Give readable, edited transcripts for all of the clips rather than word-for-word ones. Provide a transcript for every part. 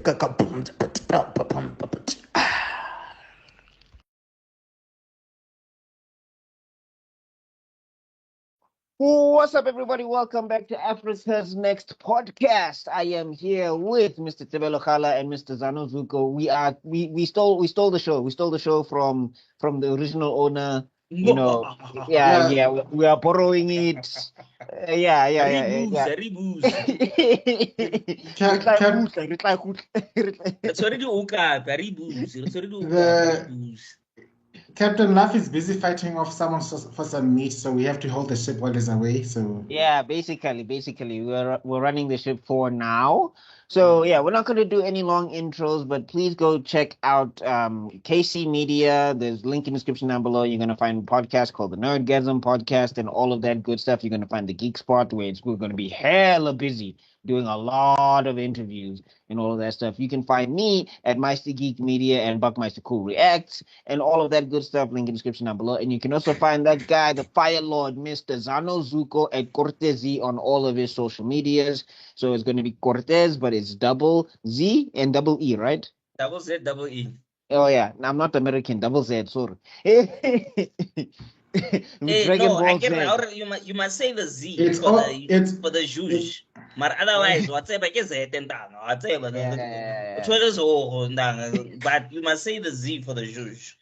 What's up, everybody? Welcome back to Africa's Next Podcast. I am here with Mr. Tebelo Khala and Mr. Zano Zuko. We stole the show. We stole the show from the original owner. You know, we are borrowing it. Reboos. It's already ukata, reboos. It's already ukata, reboos. Captain Luff is busy fighting off someone for some meat, so we have to hold the ship while he's away. So yeah, basically, we're running the ship for now. So yeah, we're not going to do any long intros, but please go check out KC Media. There's a link in the description down below. You're going to find a podcast called the Nerdgasm Podcast and all of that good stuff. You're going to find the Geek Spot where we're going to be hella busy doing a lot of interviews and all of that stuff. You can find me at Meister Geek Media and Buckmeister Cool Reacts and all of that good stuff. Link in the description down below. And you can also find that guy, the Fire Lord, Mr. Zano Zuko at Cortezi on all of his social medias. So it's going to be Cortez, but it's double Z and double E, right? Double Z, double E. Oh yeah, I'm not American. Double Z, sorry. You must say the Z for the Zhuj. But otherwise, whatever is it, but you must say the Z for the Zhuj.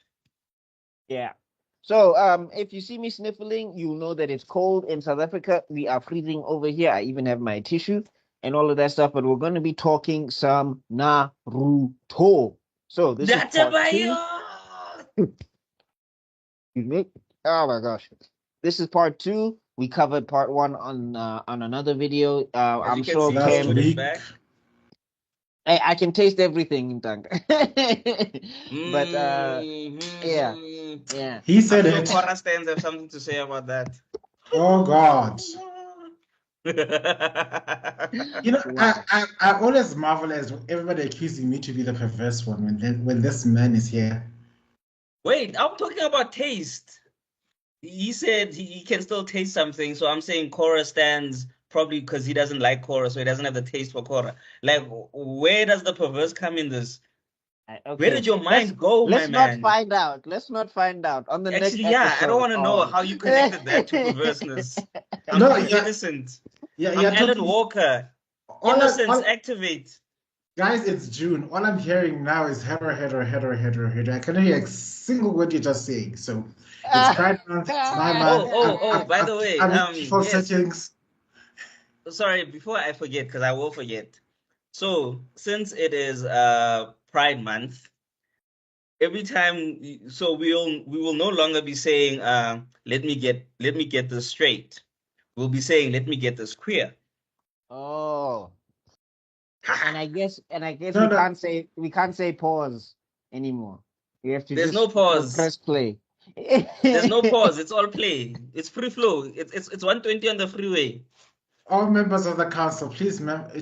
Yeah. So if you see me sniffling, you know that it's cold in South Africa. We are freezing over here. I even have my tissue and all of that stuff. But we're going to be talking some Naruto. So this is part 2. Excuse me. Oh my gosh. This is part 2. We covered part 1 on another video. I'm sure I can taste everything, Tank. But yeah. He said it. Cora stands have something to say about that. Oh God. You know, I always marvel as everybody accusing me to be the perverse one when this man is here. Wait, I'm talking about taste. He said he can still taste something, so I'm saying Cora stands probably because he doesn't like Cora, so he doesn't have the taste for Cora. Like, where does the perverse come in this? Okay. Where did your mind go, my man? Let's not find out. On the next episode. I don't want to know how you connected that to perverseness. I'm innocent. I'm Alan Walker. Innocence, activate. Guys, it's June. All I'm hearing now is header. I can't hear a single word you're just saying. So it's Pride Month. It's my month. By the way, settings. Sorry, before I forget, because I will forget. So since it is Pride Month, every time, so we will no longer be saying let me get this straight. We'll be saying let me get this queer. Oh. And I guess we can't say pause anymore. We have to. There's no pause. Press play. There's no pause. It's all play. It's free flow. It's 120 on the freeway. All members of the council, please not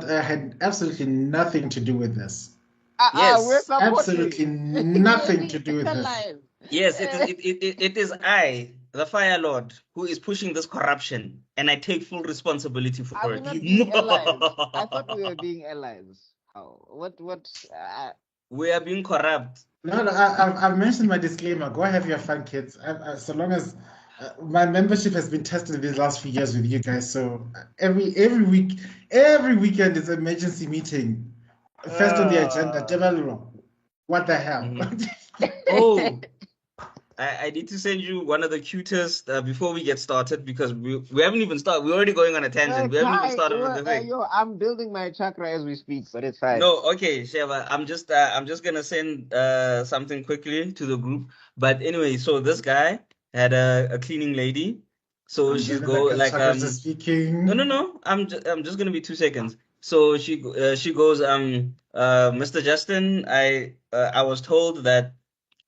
had absolutely nothing to do with this. Yes, absolutely nothing to do with this. Yes, it is I, the Fire Lord, who is pushing this corruption, and I take full responsibility for it. I thought we were being allies. Oh, what? We are being corrupt. No, I've mentioned my disclaimer. Go have your fun, kids. So long as my membership has been tested these last few years with you guys. So every weekend is an emergency meeting. First on the agenda, develop. What the hell? Oh, I need to send you one of the cutest before we get started, because we haven't even started. We're already going on a tangent. We haven't even started with the thing. I'm building my chakra as we speak, but it's fine. No, okay, Sheva. I'm just gonna send something quickly to the group. But anyway, so this guy had a cleaning lady. So she's speaking. No. I'm just gonna be 2 seconds. So she goes, Mr. Justin, I was told that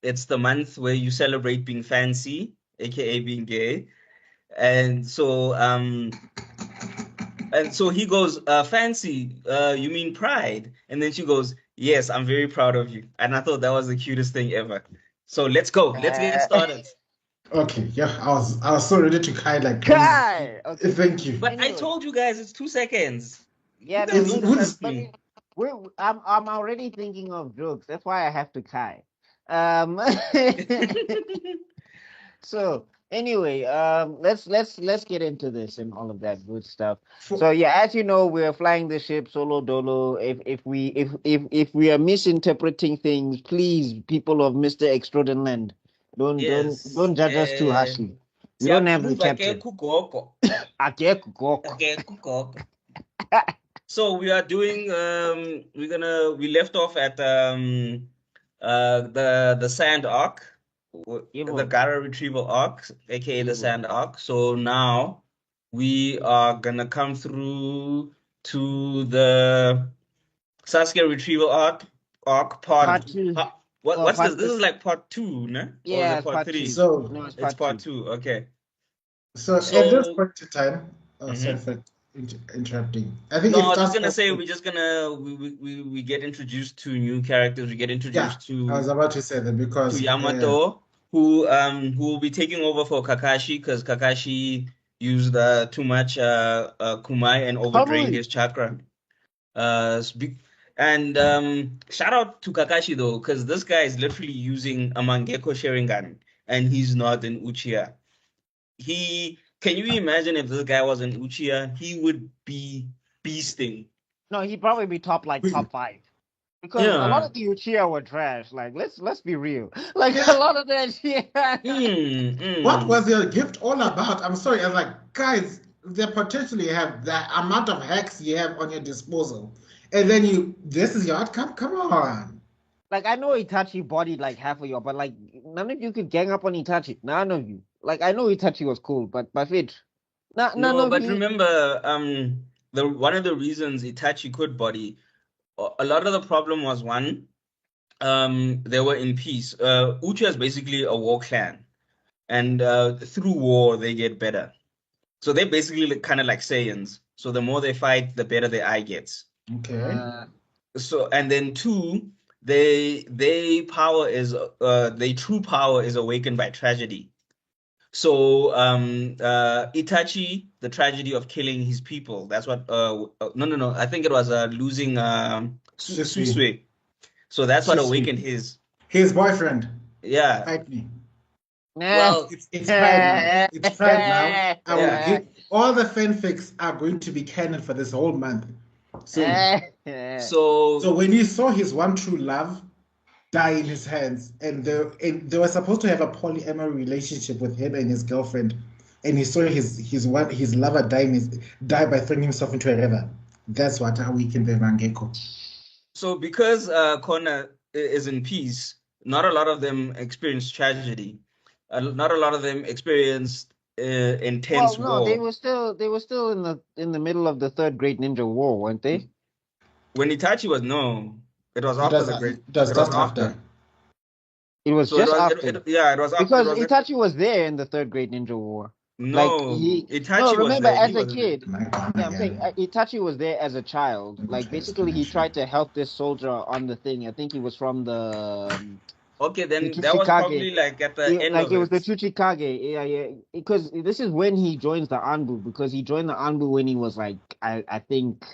it's the month where you celebrate being fancy, aka being gay. And so he goes, fancy, you mean pride? And then she goes, yes, I'm very proud of you. And I thought that was the cutest thing ever. So let's go. Let's get started. Okay, yeah, I was so ready to cry like cry. Okay. Thank you. But anyway. I told you guys it's 2 seconds. Yeah, don't trust me. I'm already thinking of jokes. That's why I have to kai. Um, so anyway, let's get into this and all of that good stuff. So yeah, as you know, we're flying the ship solo dolo. If we are misinterpreting things, please, people of Mr. Extraordinary, Yes. don't judge us too harshly. We don't have the Siyakubuza ke captain. kugoko. Akekho gogo. Ke kugoko. So we are doing we left off at the sand arc, the Evil, Gara retrieval arc, aka the evil. sand arc. So now we are gonna come through to the Sasuke retrieval arc Part two. Oh, what's this? part This two. is like part two, no? Or is Yeah, it it's part part two. three? So, No, it's It's part part two. two, okay. so at this So point in time, oh, sorry mhm. for interrupting. I think No, it I was just starts gonna off say with, we're just gonna we get introduced to new characters. We get yeah, introduced I was about to say that to because Yamato, who will be taking over for Kakashi because Kakashi used too much kumai and overdrained Probably. his chakra. And shout out to Kakashi though, because this guy is literally using a Mangekyo Sharingan, and he's not an Uchiha. Can you imagine if this guy was an Uchiha? He would be beasting. No, he'd probably be top we, top five. Because a lot Yeah. of the Uchiha were trash. Like let's be real. Like a lot of that yeah. Mm, what mm. was your gift all about? I'm sorry, I was like, guys, they potentially have the amount of hacks you have on your disposal, and then this is your outcome. Come on. Like I know Itachi bodied like half of you, but like none of you could gang up on Itachi. None of you. Like I know Itachi was cool, but it none No, of but you. remember, the one of the reasons Itachi could body, a lot of the problem was one, they were in peace. Uchiha is basically a war clan, and through war they get better. So they're basically kind of like Saiyans. So the more they fight, the better their eye gets. Okay. So and then two, they power is their true power is awakened by tragedy. So Itachi, the tragedy of killing his people. That's what no. I think it was losing Shisui. Suisui. So that's what Shisui. awakened his. His boyfriend. Yeah. Fight me. Nah. Well, It's Pride now. It's Pride now. I will yeah. give all the fanfics are going to be canon for this whole month. So So when you saw his one true love die in his hands, and they were supposed to have a polyamory relationship with him and his girlfriend, and he saw his lover die by throwing himself into a river. That's what I weakened the Mangeko. so because Kona is in peace, not a lot of them experience tragedy. Not a lot of them experienced intense Well, no, war. they were still in the middle of the third Great Ninja War, weren't they? When Itachi was no, it was It after was the great. it was It was just after. after. It was So it just was after. yeah, it was after. It Because was Itachi was there in the third Great Ninja War. Like no, no, Itachi was remember there. He as a wasn't there. kid, My God, yeah, I'm saying again. Itachi was there as a child. Let me Like try basically, he tried explanation. to help this soldier on the thing. I think he was from Okay, the then that was Tsuchikage. probably like at the end Like of it was the it. Tsuchikage. Yeah, yeah. Because this is when he joins the Anbu. Because he joined the Anbu when he was like I think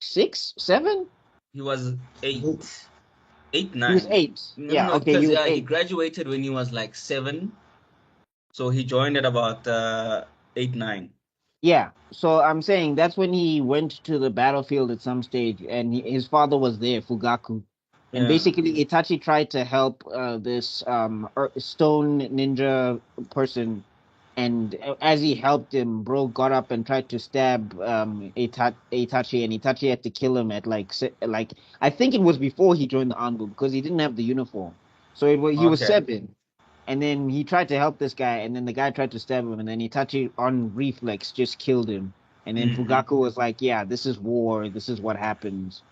6, 7. He was eight, He was 9. 8. Yeah, No, okay, he because was yeah, he 8. graduated when he was like 7. So he joined at about 8, 9. Yeah, so I'm saying that's when he went to the battlefield at some stage, and his father was there, Fugaku, and Yeah. basically Itachi tried to help this stone ninja person, and as he helped him, bro got up and tried to stab Itachi, and Itachi had to kill him at like I think it was before he joined the Anbu because he didn't have the uniform, so he was Okay. 7. And then he tried to help this guy, and then the guy tried to stab him, and then Itachi on reflex just killed him. And then Hmm. Fugaku was like, "Yeah, this is war. This is what happens."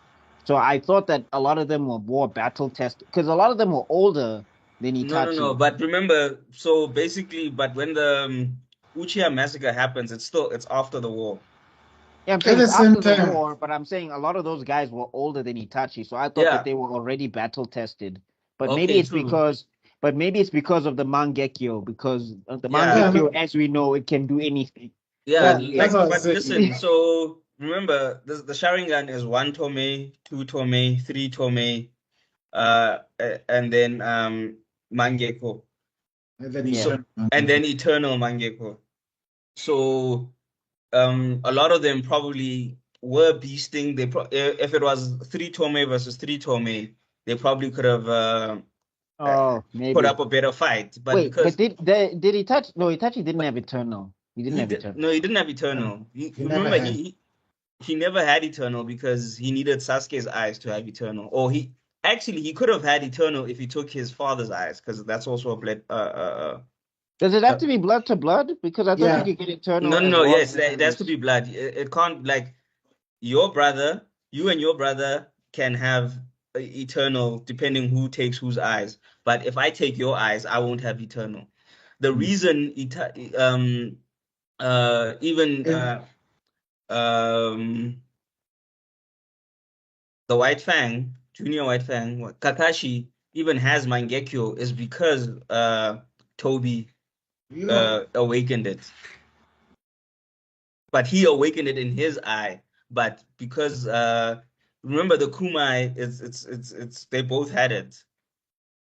So I thought that a lot of them were more battle tested because a lot of them were older than No. Itachi. But remember, so basically, but when the Uchiha massacre happens, it's after the war. Yeah, I'm At saying the it's same after the time, war, but I'm saying a lot of those guys were older than Itachi, so I thought that Yeah. they were already battle tested. But maybe Okay. it's True. because, but maybe it's because of the Mangekyo, because the Yeah. yeah, Mangekyo, no, as we know, it can do anything. Yeah. yeah, So yeah, that's Like, what I was but saying. listen. So remember the Sharingan is 1 tome, 2 tome, 3 tome, and then Mangekyo. And then Yeah. So Eternal. and then Eternal Mangekyo. So a lot of them probably were beasting. If it was 3 tome versus 3 tome, they probably could have uh, Oh, put maybe. up a better fight. But Wait, but because did he touch? No, Itachi didn't have Eternal. He didn't have Eternal. no, he didn't have No, Eternal. he never Remember, had. he never had Eternal because he needed Sasuke's eyes to have Eternal. Or he could have had Eternal if he took his father's eyes, because that's also a blood. Does it have Uh, to be blood to blood? Because I thought you Yeah. could get Eternal no, no, as no. well Yes, as it has to be blood. It can't like your brother. You and your brother can have Eternal depending who takes whose eyes. But if I take your eyes, I won't have Eternal. The reason even It, um the White Fang, Junior White Fang, Kakashi even has Mangekyo is because Toby you, awakened it. But he awakened it in his eye. But because remember the Kumai is it's they both had it.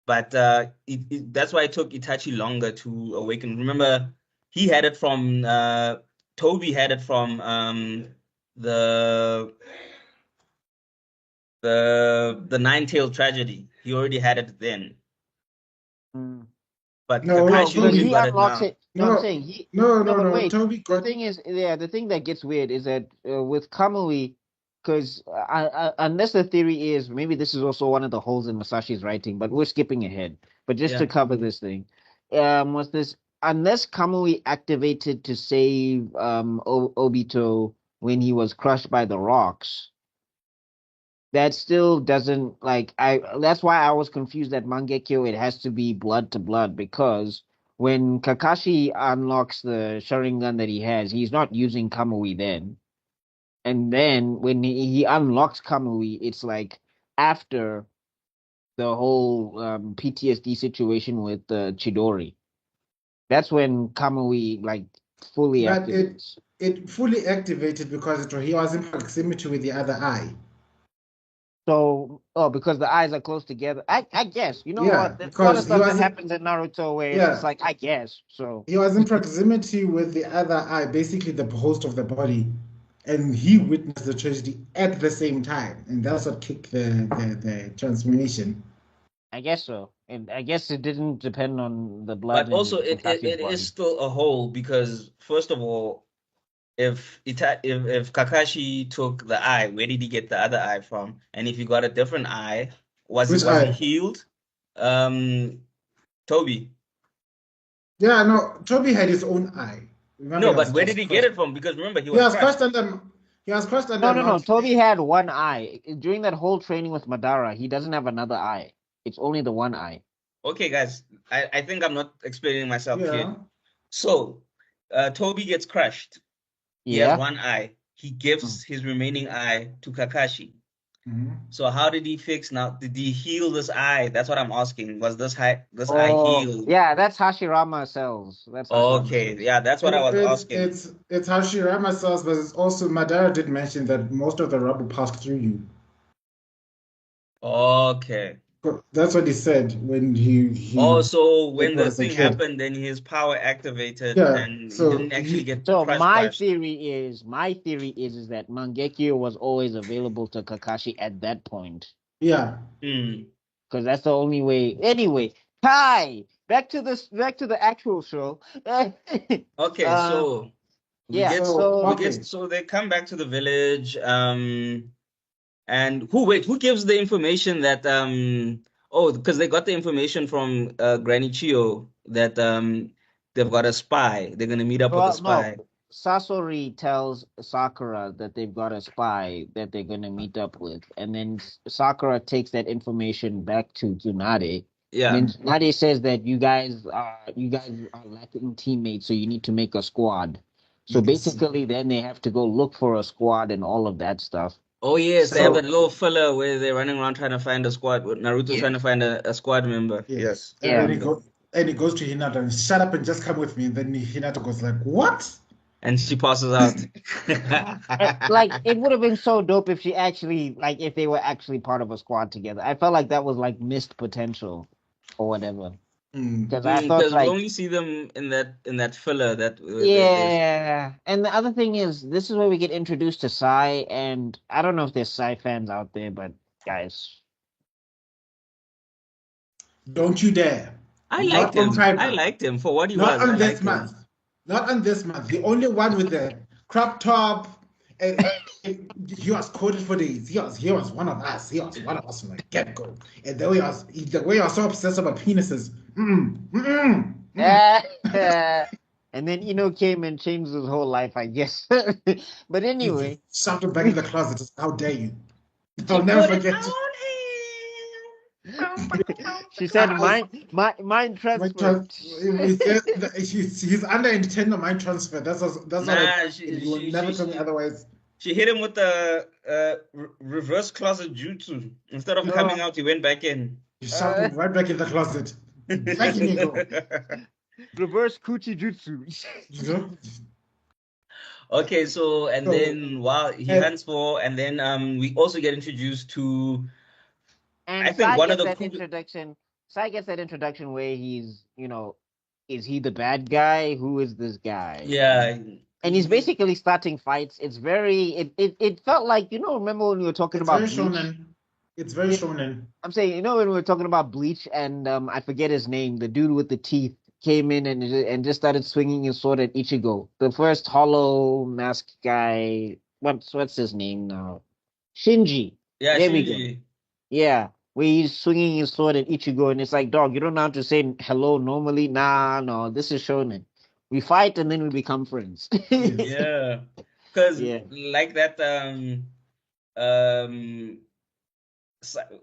But that's why it took Itachi longer to awaken. Remember, he had it from Toby had it from the the Nine-Tailed Tragedy. He already had it then. Mm. But no, No, Kakashi because only Toby, he got it unlocks now. it. No, I'm no, saying he. no, No, no, but no. wait. Toby The got, thing is, yeah, the thing that gets weird is that with Kamui, because unless the theory is maybe this is also one of the holes in Masashi's writing, but we're skipping ahead. But just to Yeah. cover this thing, was this unless Kamui activated to save Obito when he was crushed by the rocks, that still doesn't like I that's why I was confused that Mangekyo it has to be blood to blood because when Kakashi unlocks the Sharingan that he has, he's not using Kamui then. And then when he unlocks Kamui, it's like after the whole PTSD situation with Chidori. That's when Kamui like fully but activates. it fully activated because he was in proximity with the other eye. So, oh, because the eyes are close together. I guess. You know Yeah, what? There's a lot of because stuff that happens in Naruto where it's just yeah, like, I guess. So, he was in proximity with the other eye, basically the host of the body, and he witnessed the tragedy at the same time, and that's what kicked the transformation. I guess so. And I guess it didn't depend on the blood But also in it Kakashi's is body. still a hole because first of all, if Kakashi took the eye, where did he get the other eye from? And if he got a different eye, Which was he eye? healed? Um, Toby. Yeah, no, Toby had his own eye. Remember, No, but where did he get crushed. it from? Because remember, he He was was crushed crushed. under. He was crushed under No, no, no. Mount. Toby had one eye. During that whole training with Madara, he doesn't have another eye. It's only the one eye. Okay, guys, I think I'm not explaining myself Yeah. clearly. So, Toby gets crushed. He has Yeah. one eye. He Mm. gives his remaining eye to Kakashi. Mhm. So how did he fix now? Did he heal this eye? That's what I'm asking. Was this eye Oh, healed? yeah, that's Hashirama cells. That's Hashirama Okay, cells. yeah, that's what I was asking. It's how Shirama says, but it's also Madara did mention that most of the rubble passed through you. Okay. That's what he said when Also, when when he the was a thing kid. happened, then his power activated Yeah. and he So didn't actually he get So crushed. my theory is that Mangekyo was always available to Kakashi at that point. yeah. Hmm. Because that's the only way. Anyway, Kai, back to the actual show. Okay, uh, so yeah. So So okay. so they come back to the village. And who gives the information that oh, because they got the information from Granny Chio that they've got a spy. They're gonna meet up with a well, no. spy. Sasori tells Sakura that they've got a spy that they're gonna meet up with, and then Sakura takes that information back to Tsunade. And then Yeah. Tsunade says that you guys are lacking teammates, so you need to make a squad. So Make it. basically, then they have to go look for a squad and all of that stuff. Oh yes, they have So that little filler where they're running around trying to find a squad. Naruto's Yeah. trying to find a squad member. yes, I and then Yeah. he remember. goes to Hinata and shut up and just come with me. And then Hinata goes like, "What?" and she passes out. Like it would have been so dope if she actually like if they were actually part of a squad together. I felt like that was like missed potential or whatever. Because I thought Because we like only see them in that filler that there's yeah. And the other thing is this is where we get introduced to Psy, and I don't know if there's Psy fans out there, but guys. Don't you dare. I Not liked on him. Pride I Month. liked him for what he Not was. I on this liked him. month. Not on this month. The only one with the crop top. He was quoted for days. He was one of us. He was one of us from the get-go. And the way he was so obsessed about penises. And then Ino came and changed his whole life, I guess. But anyway, Shoved him back in the closet. How dare you? I'll She never put it forget. she said, "Mind transfer." He's under Nintendo mind transfer. That's what Nah, you will never tell me otherwise. she hit him with the reverse closet jutsu. Instead of coming out, he went back in. You shoved him right back in the closet. Back in you go. Reverse coochie jutsu. You know? Okay, so and So, then while he hunts for, and then we also get introduced to. And I think Sai one of gets the that introduction. Sai gets that introduction where he's, is he the bad guy? Who is this guy? Yeah. And he's basically starting fights. It's very. It felt like Remember when we were talking about very Bleach? shonen. It's very shonen. I'm saying when we were talking about Bleach and I forget his name, the dude with the teeth came in and just started swinging his sword at Ichigo. The first hollow mask guy. What's his name now? Shinji. Yeah, There we go. Shinji. Yeah, where he's swinging his sword at Ichigo, and it's like, dog, you don't know how to say hello normally. Nah, no, this is shonen. We fight and then we become friends. Yeah, because Yeah. like that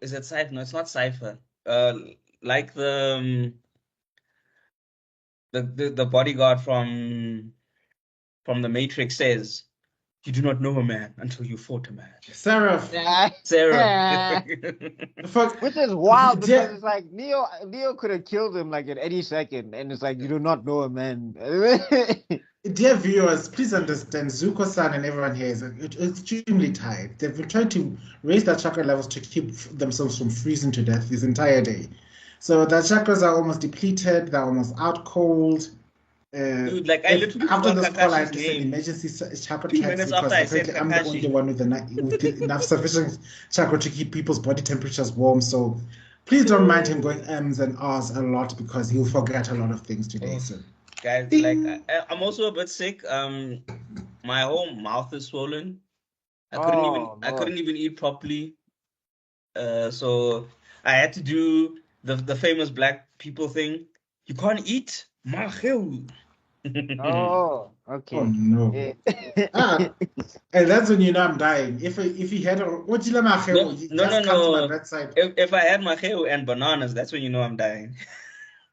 is it Cypher? No, it's not Cypher. Like the bodyguard from the Matrix says, "You do not know a man until you fought a man." Seraph. Sarah. Which is wild because it's like Neo could have killed him like at any second, and it's like you do not know a man. Dear viewers, please understand, Zuko-san and everyone here is extremely tired. They've been trying to raise their chakra levels to keep themselves from freezing to death this entire day. So their chakras are almost depleted. They're almost out cold. Dude, like I literally after forgot this call, I have Kakashi's to send name. emergency chakra 2 tracks minutes because after I said apparently I'm the only Kakashi. one with enough sufficient chakra to keep people's body temperatures warm. So please don't mind him going ums and ahs a lot because he'll forget a lot of things today. So Guys, ding. like I'm also a bit sick. My whole mouth is swollen. I couldn't even eat properly. So I had to do the famous black people thing. You can't eat maheu. Oh, okay. Oh no. And that's when you know I'm dying. If he had a No. come to my bedside. If I had maheu and bananas, that's when you know I'm dying.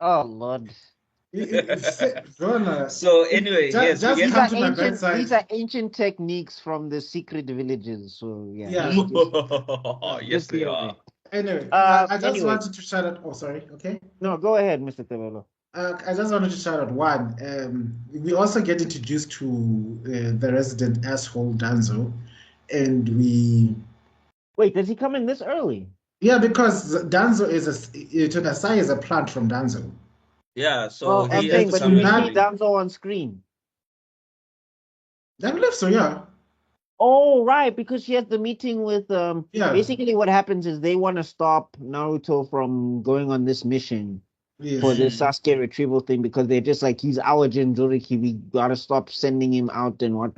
Oh Lord. So anyway, yes, we get come to my bedside. These are ancient techniques from the secret villages. So yeah. Yes, they are. Anyway, I just wanted to shout out. Oh, sorry. Okay. No, go ahead, Mr. Tebelo. I just wanted to shout out one. We also get introduced to the resident asshole Danzo, and we. Wait, does he come in this early? Yeah, because Danzo Tonasai is a plant from Danzo. Yeah, so but we see Danzo on screen. I believe so, yeah. Oh, right, because she has the meeting with basically what happens is they want to stop Naruto from going on this mission for the Sasuke retrieval thing because they're just like, he's our Jinzuriki, we gotta stop sending him out and what.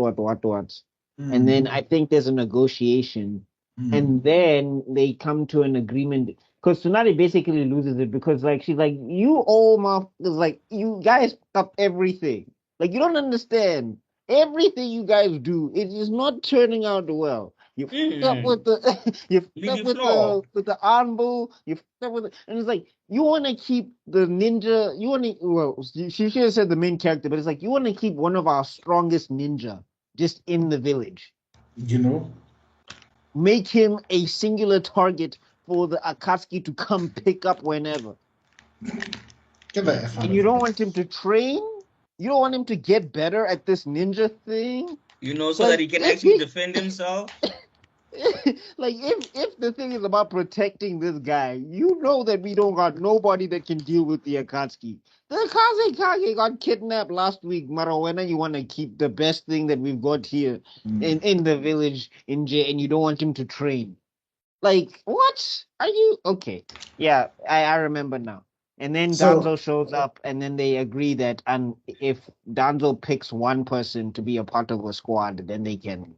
And then I think there's a negotiation. And then they come to an agreement because Tsunade basically loses it because like she's like, you old motherfuckers, like you guys up everything. Like you don't understand. Everything you guys do, it is not turning out well. You fucked up with the with the Anbu, you fucked up with it, and it's like you want to keep the ninja. You want to she should have said the main character, but it's like you want to keep one of our strongest ninja just in the village. Make him a singular target for the Akatsuki to come pick up whenever. Get the F out and you don't want him to train. You don't want him to get better at this ninja thing? You know, so that Like he can if actually he defend himself. like if the thing is about protecting this guy, you know that we don't got nobody that can deal with the Akatsuki. The Akaze Kage got kidnapped last week, Marawena. You want to keep the best thing that we've got here in the village in J, and you don't want him to train. Like, what? Are you okay? Yeah, I remember now. And then So Danzo shows up, and then they agree that if Danzo picks one person to be a part of a squad, then they can,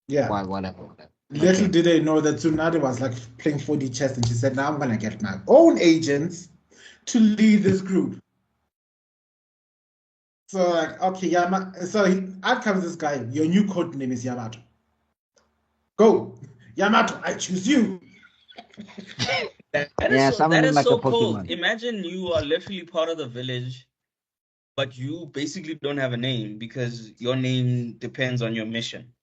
yeah. well, whatever. Little Okay. did they know that Tsunade was like playing 4D chess, and she said, "Now I'm gonna get my own agents to lead this group." So like, okay, out comes this guy. Your new code name is Yamato. Go, Yamato. I choose you. Yeah, summon That him is like a so cold. Pokemon. Imagine you are literally part of the village, but you basically don't have a name because your name depends on your mission.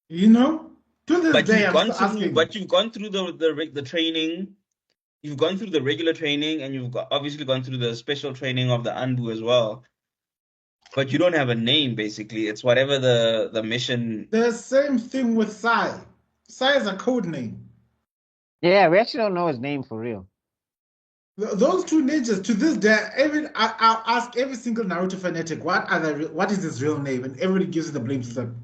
You know, to this But day, you've I'm gone still through, asking. but you've gone through the training. You've gone through the regular training, and obviously gone through the special training of the Anbu as well. But you don't have a name, basically. It's whatever the mission. The same thing with Sai. Sai is a code name. Yeah, we actually don't know his name for real. Those two ninjas, to this day, I'll ask every single Naruto fanatic, what is his real name? And everybody gives it the blame to them.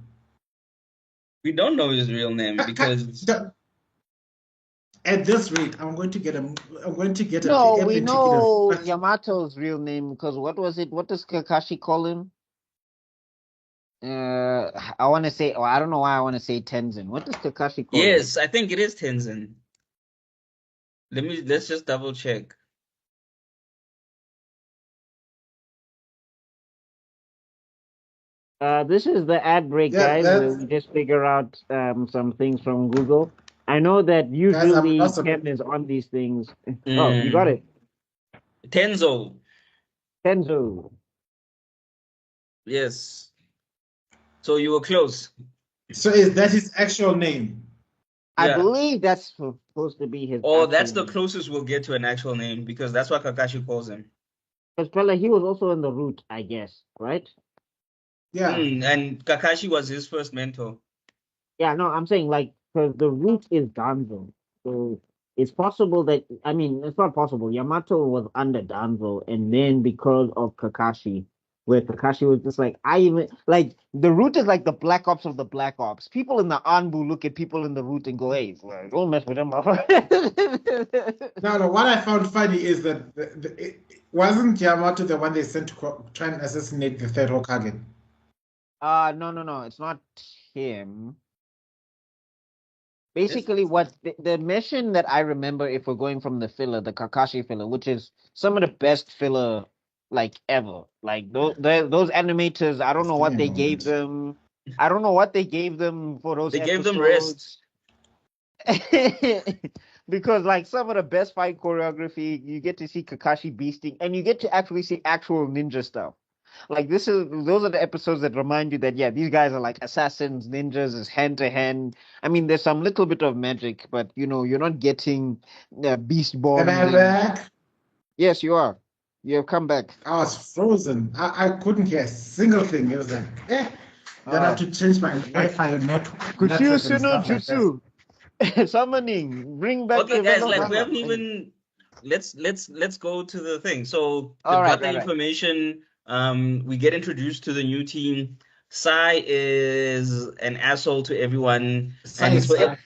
We don't know his real name because At this rate, I'm going to get a No, we airplane ticket of know Yamato's real name because what was it? What does Kakashi call him? I want to say, or I don't know why I want to say Tenzin. What does Kakashi call him? yes, I think it is Tenzin. Let's just double check. This is the ad break, yeah, guys, where that's we just figure out some things from Google. I know that guys, I'm usually not so Ken is on these things. Oh, you got Mm. it. Tenzo. Tenzo. Yes. So you were close. so is that his actual name? I Yeah. believe that's supposed to be his Or that's actual the name. closest we'll get to an actual name because that's what Kakashi calls him. Because Pella, he was also in the route, I guess, right? Yeah. And Kakashi was his first mentor. Yeah, no, I'm saying like because the root is Danzo, so it's possible that I mean it's not possible. Yamato was under Danzo, and then because of Kakashi, where Kakashi was just like I even like the root is like the Black Ops of the Black Ops. People in the Anbu look at people in the root and go, "Hey, well, don't mess with them." No, what I found funny is that wasn't Yamato the one they sent to try and assassinate the third Hokage? No, it's not him. Yes. Basically, what the mission that I remember, if we're going from the filler, the Kakashi filler, which is some of the best filler like ever. Like those animators, I don't Just know give me what a they gave moment. them. I don't know what they gave them for those They gave them rest. episodes. Because like some of the best fight choreography, you get to see Kakashi beasting, and you get to actually see actual ninja stuff. Like those are the episodes that remind you that yeah, these guys are like assassins, ninjas, is hand to hand. I mean, there's some little bit of magic, but you know, you're not getting beast Am bombs I and back? yes, you are. You have come back. I was frozen. I couldn't hear a single thing. It was like, then I had Uh to change my Wi-Fi network Kushio and no stuff like that. Jutsu. Summoning. Bring back Okay, your guys, fellow like we runner. haven't even let's go to the thing. So All they've right, got the right. information. We get introduced to the new team. Sai is an asshole to everyone, and Science, sir.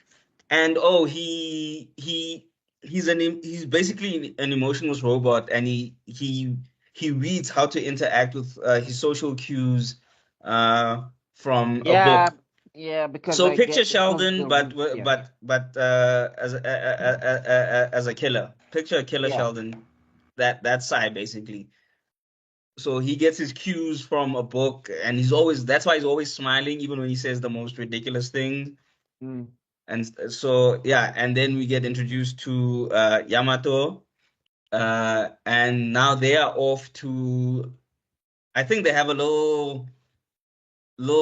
oh he's basically an emotionless robot, and he reads how to interact with his social cues from a Yeah, book. yeah, because So I picture get because Sheldon, the root, yeah. as a killer. Picture a killer Yeah. Sheldon. That's Sai basically. So he gets his cues from a book, and that's why he's always smiling, even when he says the most ridiculous things. Mm. And so yeah, and then we get introduced to Yamato, and now they are off to. I think they have a little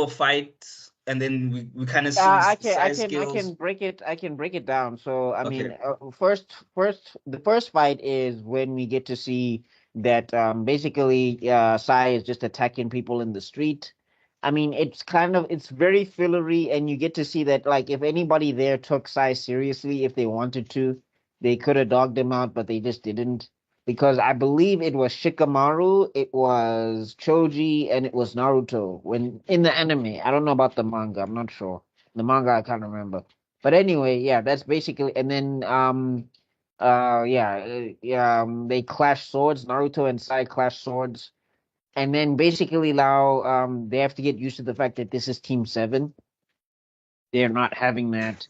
fight and then we kind of see I can, I Sai's can, I skills. can break it. I can break it down. So, I Okay. mean, the first fight is when we get to see that basically, Sai is just attacking people in the street. I mean, it's very fillery, and you get to see that, like, if anybody there took Sai seriously, if they wanted to, they could have dogged him out, but they just didn't. Because I believe it was Shikamaru, it was Choji, and it was Naruto when in the anime. I don't know about the manga. I'm not sure. The manga I can't remember. But anyway, yeah, that's basically and then yeah, they clash swords, Naruto and Sai clash swords. And then basically now they have to get used to the fact that this is Team 7. They're not having that.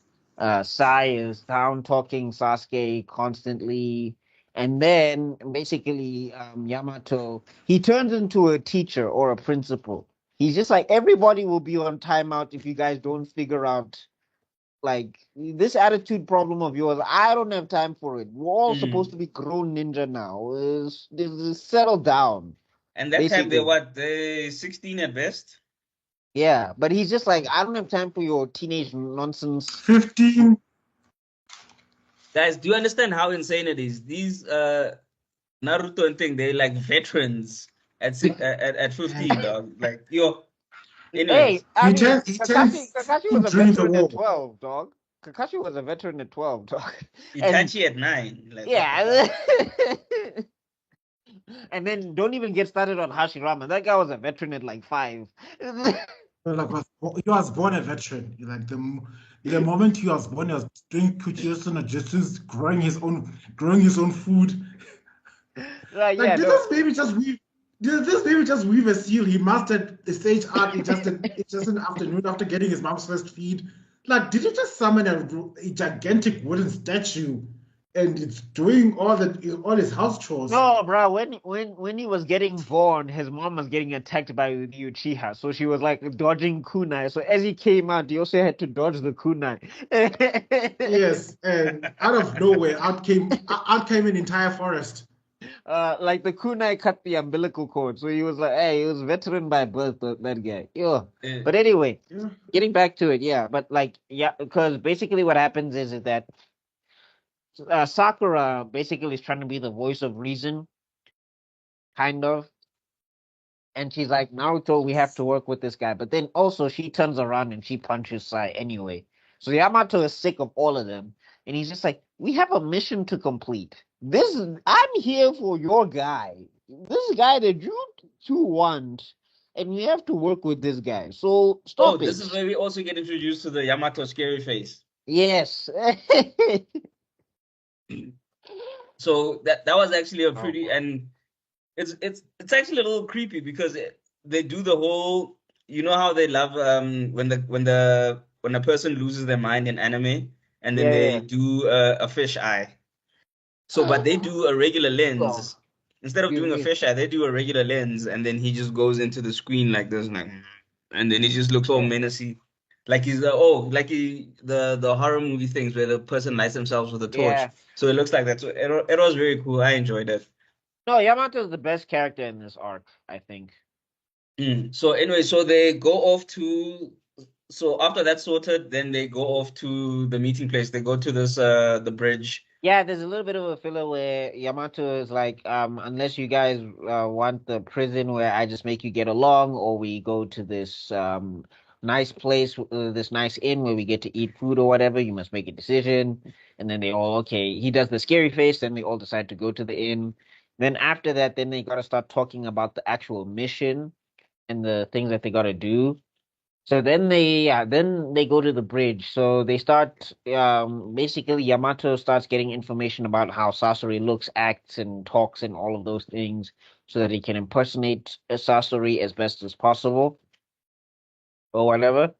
Sai is down talking Sasuke constantly. And then basically Yamato, he turns into a teacher or a principal. He's just like everybody will be on timeout if you guys don't figure out like this attitude problem of yours. I don't have time for it. We're all supposed Mm. to be grown ninja now. Settle down, And that time they're basically. what? They 16 at best. Yeah, but he's just like, I don't have time for your teenage nonsense. 15. Guys, do you understand how insane it is? These Naruto and thing, they're like veterans at 15, And dog. Like yo. Hey, Anyways, I mean, he Kakashi, turns Kakashi was 16 a during the veteran at war. 12, dog. Kakashi was a veteran at 12, dog. And Itachi at 9. Like what the fuck? yeah, and then don't even get started on Hashirama. That guy was a veteran at like 5. Like he was born a veteran. Like the moment he was born, he was doing Kuchiyosu no Jutsus, growing his own food. Like, Like yeah, did no, this baby just weave? Did this baby just weave a seal? He mastered the stage art in just an afternoon after getting his mom's first feed. Like, did he just summon a gigantic wooden statue and it's doing all his house chores? no, bro. When he was getting born, his mom was getting attacked by the Uchiha, so she was like dodging kunai. So as he came out, he also had to dodge the kunai. Yes, and out of nowhere, out came an entire forest. Like the kunai cut the umbilical cord, so he was like, hey, he was veteran by birth, that guy. Yeah. Uh, But anyway, Yeah. getting back to it, yeah. But like, yeah, because basically what happens is that Sakura basically is trying to be the voice of reason, kind of. And she's like, Naruto, we have to work with this guy. But then also she turns around and she punches Sai anyway. So Yamato is sick of all of them. And he's just like, we have a mission to complete. I'm here for your guy. This guy that you two want. And we have to work with this guy. So oh, stop this it. is where we also get introduced to the Yamato scary face. Yes. So that was actually a Oh pretty my. and it's actually a little creepy because they do the whole you know how they love when a person loses their mind in anime and then Yeah, they yeah. do a fish eye. So but they do a regular Oh, lens instead of excuse doing a me. fish eye. They do a regular lens and then he just goes into the screen like this like and then he just looks all Yeah. menacing. Like he's the horror movie things where the person lights themselves with a torch. Yeah. So it looks like that. So it was very cool. I enjoyed it. No, Yamato is the best character in this arc, I think. Mm. So anyway, so they go off to so after that's sorted, then they go off to the meeting place. They go to this the bridge. Yeah, there's a little bit of a filler where Yamato is like, unless you guys want the prison where I just make you get along, or we go to this nice place, this nice inn where we get to eat food or whatever, you must make a decision. And then they all, okay, he does the scary face, then they all decide to go to the inn. Then after that, then they gotta start talking about the actual mission and the things that they gotta do. So then they go to the bridge. So they start basically Yamato starts getting information about how Sasori looks, acts, and talks and all of those things so that he can impersonate Sasori as best as possible or whatever.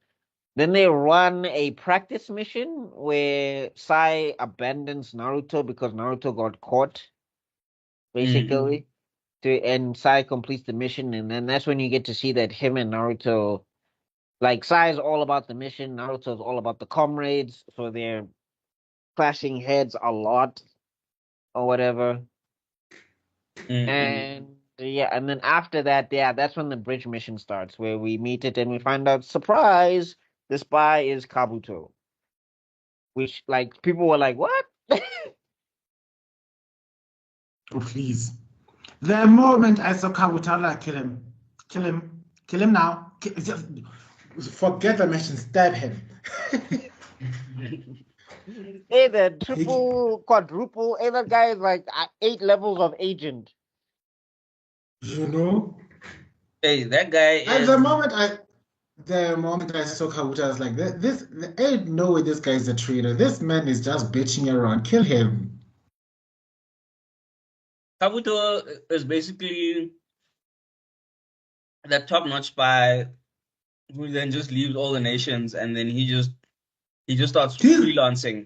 Then they run a practice mission where Sai abandons Naruto because Naruto got caught, Mm. basically. And Sai completes the mission, and then that's when you get to see that him and Naruto. Like Sai is all about the mission, Naruto is all about the comrades, so they're clashing heads a lot or whatever. Mm-mm. And yeah, and then after that, yeah, that's when the bridge mission starts, where we meet it and we find out, surprise, the spy is Kabuto, which like people were like, what? Oh, please. The moment I saw Kabuto, I'm like, kill him now. Just forget the mission, stab him. Hey, the triple, quadruple, hey, that guy is like 8 levels of agent. You know? Hey, that guy At is. the moment I saw Kabuto, I was like, this ain't no way this guy is a traitor. This man is just bitching around. Kill him. Kabuto is basically that top-notch spy who then just leaves all the nations and then he just starts He's freelancing.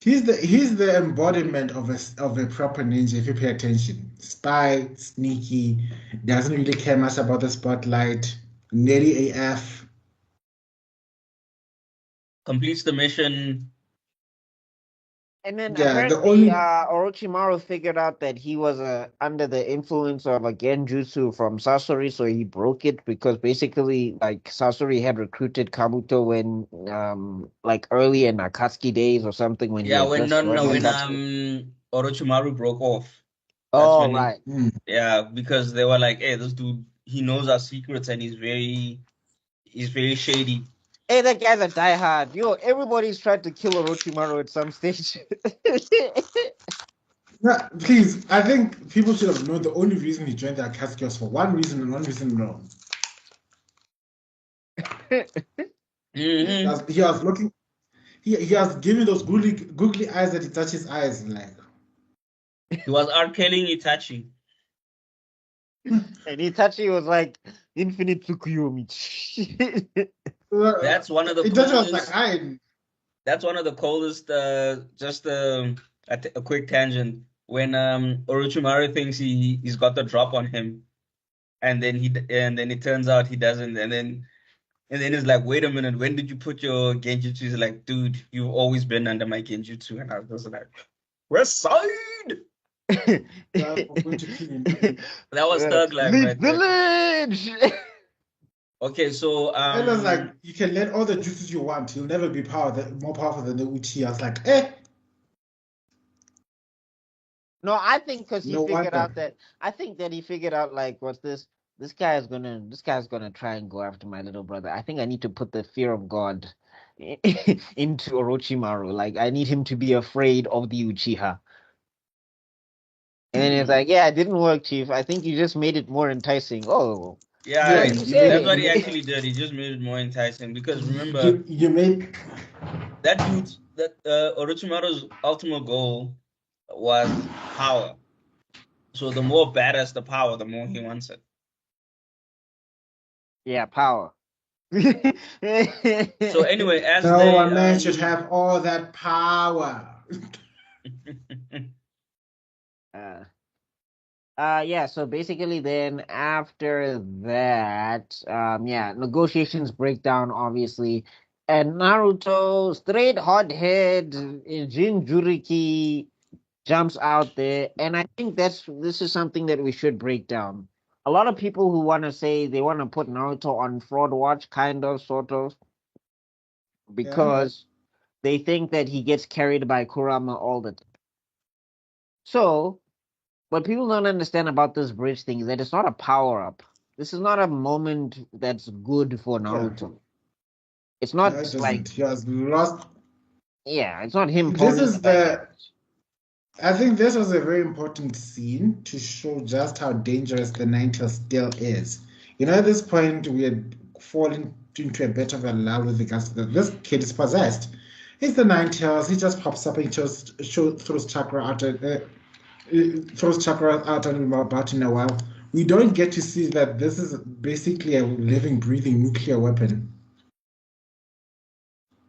he's the embodiment of a proper ninja if you pay attention. Spy, sneaky, doesn't really care much about the spotlight, nitty AF. Completes the mission. And then Yeah, the apparently, only Orochimaru figured out that he was under the influence of a genjutsu from Sasori, so he broke it because basically, like Sasori had recruited Kabuto when, like early in Akatsuki days or something when he Yeah, had when just no no joined no when Akatsuki. Orochimaru broke off. That's Oh when right. yeah, because they were like, hey, this dude, he knows our secrets and he's very shady. Hey, that guy's a diehard. Yo, everybody's tried to kill Orochimaru at some stage. yeah, please. I think people should have known the only reason he joined the Akatsuki was for one reason and one reason alone. Hmm He was looking. He was giving those googly eyes that he touches eyes like. He was R-killing Itachi. And Itachi was like, Infinite Tsukuyomi. That's one of the It just was like, coldest. That's one of the coldest. Just a quick tangent. When Orochimaru thinks he's got the drop on him, and then it turns out he doesn't, and then it's like, wait a minute, when did you put your genjutsu? He's like, dude, you've always been under my genjutsu, and I was like, West Side. Yeah, I'm going to kill him. That was thug life The right there. village. Okay, so And I was like, you can learn all the jutsus you want. You'll never be more powerful than the Uchi. I was like, No, I think because he no figured wonder. out that I think that he figured out like what's this? This guy's gonna try and go after my little brother. I think I need to put the fear of God into Orochimaru. Like I need him to be afraid of the Uchiha. And then it's like, yeah, it didn't work, Chief. I think you just made it more enticing. Oh, yeah, what Yeah, do you that's what he say? actually did. He just made it more enticing because remember you made that dude's that Orochimaru's ultimate goal was power. So the more badass the power, the more he wants it. Yeah, power. So anyway, as no they one man should have all that power. uh, yeah, so basically then after that, yeah, negotiations break down obviously. And Naruto, straight hot head, Jinchuriki jumps out there. And I think this is something that we should break down. A lot of people who want to say they want to put Naruto on fraud watch, kind of, sort of, Yeah, because they think that he gets carried by Kurama all the time. So what people don't understand about this bridge thing is that it's not a power up. This is not a moment that's good for yeah. Naruto. It's No, not it like, doesn't. He has lost. yeah, it's not him This pulling the is back the. end. I think this was a very important scene to show just how dangerous the Ninetales still is. You know, at this point, we had fallen into a bit of a lull with regards to that. This kid is possessed. He's the Ninetales. He just pops up and throws chakra out. Throws chakra out and about in a while. We don't get to see that this is basically a living, breathing nuclear weapon.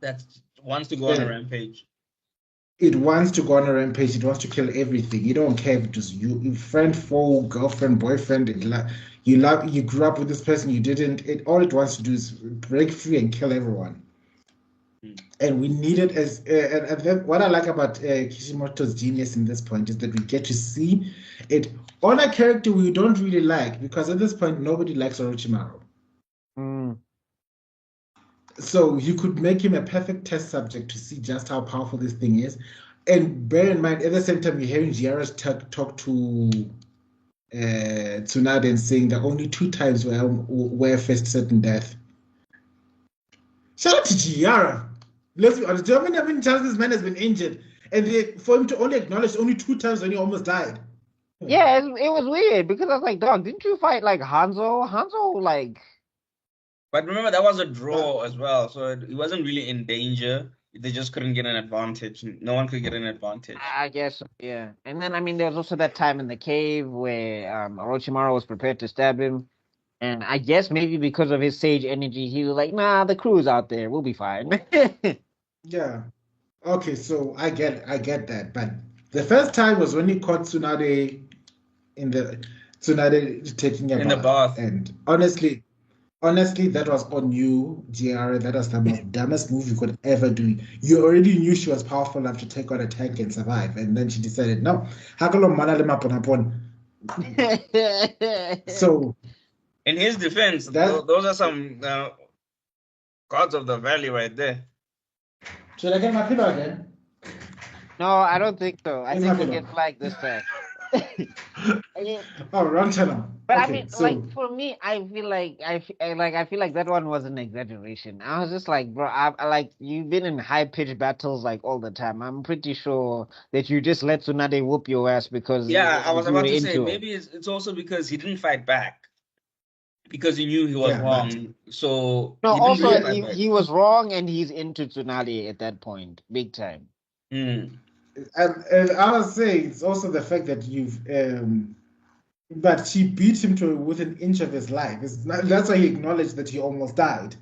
that wants to go on a Uh, rampage. it wants to go on a rampage. It wants to kill everything. You don't care if it was you, friend, foe, girlfriend, boyfriend. You grew up with this person. You didn't. All it wants to do is break free and kill everyone. Hmm. And we need it as. And then what I like about Kishimoto's genius in this point is that we get to see it on a character we don't really like, because at this point nobody likes Orochimaru. Mm. So you could make him a perfect test subject to see just how powerful this thing is. And bear in mind, at the same time, you're hearing Giara's talk to Tsunade and saying that only 2 times where faced certain death. Shout out to Giara. Let's be honest. Do you know how many times this man has been injured? And for him to only acknowledge only 2 times when he almost died. Yeah, it was weird because I was like, dog, didn't you fight like Hanzo? Hanzo, like, But remember, that was a draw as well, so he wasn't really in danger. They just couldn't get an advantage. No one could get an advantage. I guess, yeah. And then, I mean, there was also that time in the cave where Orochimaru was prepared to stab him. And I guess maybe because of his sage energy, he was like, nah, the crew's out there. We'll be fine. Yeah. Okay, so I get that. But the first time was when he caught Tsunade taking a In the bath. bath. And honestly, that was on you, GR. That was the most dumbest move you could ever do. You already knew she was powerful enough to take on a tank and survive. And then she decided, no, hakalo mana le maponapon. So In his defense, those are some gods of the valley right there. should I get my pillow again? No, I don't think so. I think we'll get flagged this time. Oh, wrong channel. But I Okay, mean, so like for me, I feel like I feel like that one was an exaggeration. I was just like, bro, I like you've been in high pitched battles like all the time. I'm pretty sure that you just let Tsunade whoop your ass because Yeah, I like, was you were about to say into it. maybe it's also because he didn't fight back because he knew he was yeah, but wrong. So No, he didn't really also fight back. he was wrong and he's into Tsunade at that point, big time. Mm. and I was saying it's also the fact that but she beat him to within an inch of his life. That's why he acknowledged that he almost died.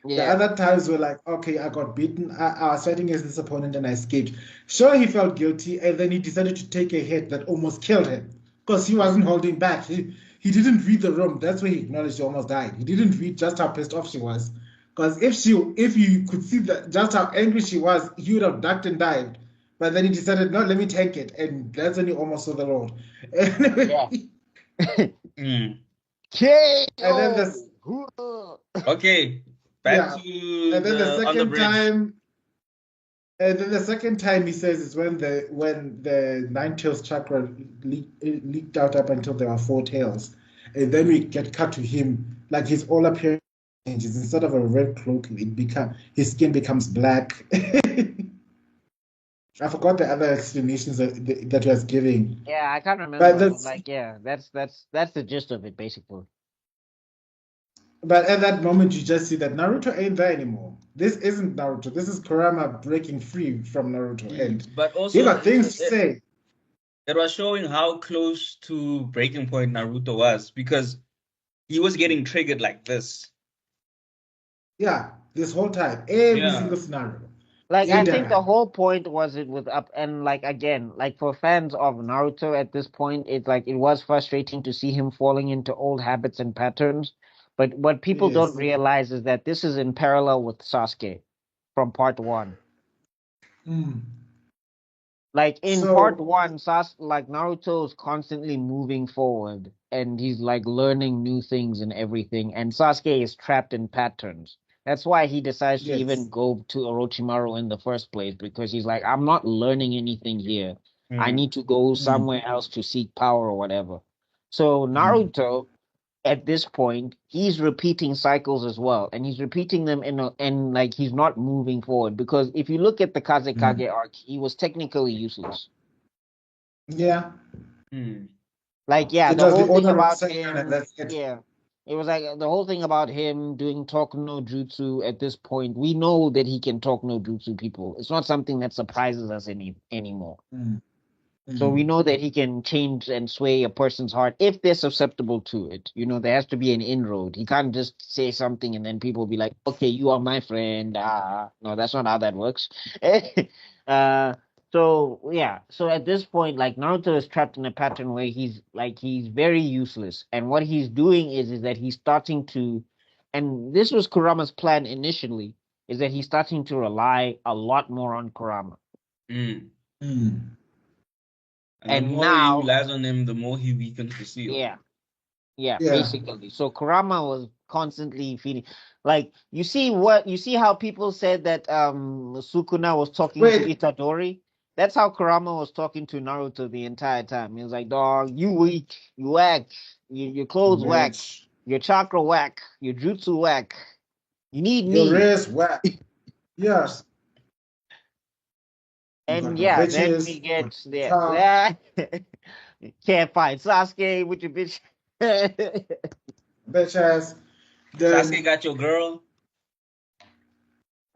The Yeah. other times were like, okay, I got beaten. I was fighting against this opponent and I escaped. Sure, he felt guilty, and then he decided to take a hit that almost killed him because he wasn't holding back. He didn't read the room. That's why he acknowledged he almost died. He didn't read just how pissed off she was. Because if you could see that just how angry she was, he would have ducked and dived. But then he decided, no, let me take it, and that's when he almost saw the road. Yeah. Mm. And then this, Okay, back yeah, to and then the on the second bridge. time. And then the second time he says is when the nine tails chakra leaked out up until there are 4 tails, and then we get cut to him like his all appearance changes. Instead of a red cloak, his skin becomes black. I forgot the other explanations that he was giving, Yeah, I can't but remember, but that's like, yeah, that's the gist of it, basically. but at that moment you just see that Naruto ain't there anymore. This isn't Naruto. This is Kurama breaking free from Naruto, and But he also got things to say. it was showing how close to breaking point Naruto was because he was getting triggered like this. Yeah, this whole time, every Yeah. single scenario. Like, I think the Done. whole point was it with up and like again, like for fans of Naruto at this point, it's like it was frustrating to see him falling into old habits and patterns. But what people don't Yes. realize is that this is in parallel with Sasuke from part one. Mm. Like in part So, one, like Naruto is constantly moving forward and he's like learning new things and everything, and Sasuke is trapped in patterns. That's why he decides to even yes. go to Orochimaru in the first place, because he's like, I'm not learning anything here. I Mm. need to go Mm. somewhere else to seek power or whatever. So Mm. Naruto at this point, he's repeating cycles as well, and he's repeating them and like he's not moving forward. Because if you look at the Mm. Kazekage arc, he was technically useless. Yeah. Mm. Like, yeah, It the was the whole thing owner of about Saiyan, and him, that's it. yeah, it was like the whole thing about him doing talk no jutsu. At this point, we know that he can talk no jutsu people. It's not something that surprises us anymore. Mm. So we Mm. know that he can change and sway a person's heart if they're susceptible to it. You know, there has to be an inroad. He can't just say something and then people be like, "Okay, you are my friend." Ah, no, that's not how that works. uh, so yeah. So at this point, like Naruto is trapped in a pattern where he's very useless, and what he's doing is that he's starting to, and this was Kurama's plan initially, is that he's starting to rely a lot more on Kurama, Mm. Mm. And the and more he now. relies on him, the more he weakens the seal. Yeah, yeah, Yeah. basically. So Kurama was constantly feeding. Like you see how people said that Sukuna was talking to Wait, Itadori. That's how Kurama was talking to Naruto the entire time. He was like, "Dog, you weak, you whack, your clothes whack, bitch, your chakra whack, your jutsu whack. You need your me." race whack. Yes, you And got no yeah, then we bitches, you got get no there. car. Yeah. Can't fight Sasuke with your bitch. Bitch ass. Sasuke Then, got your girl.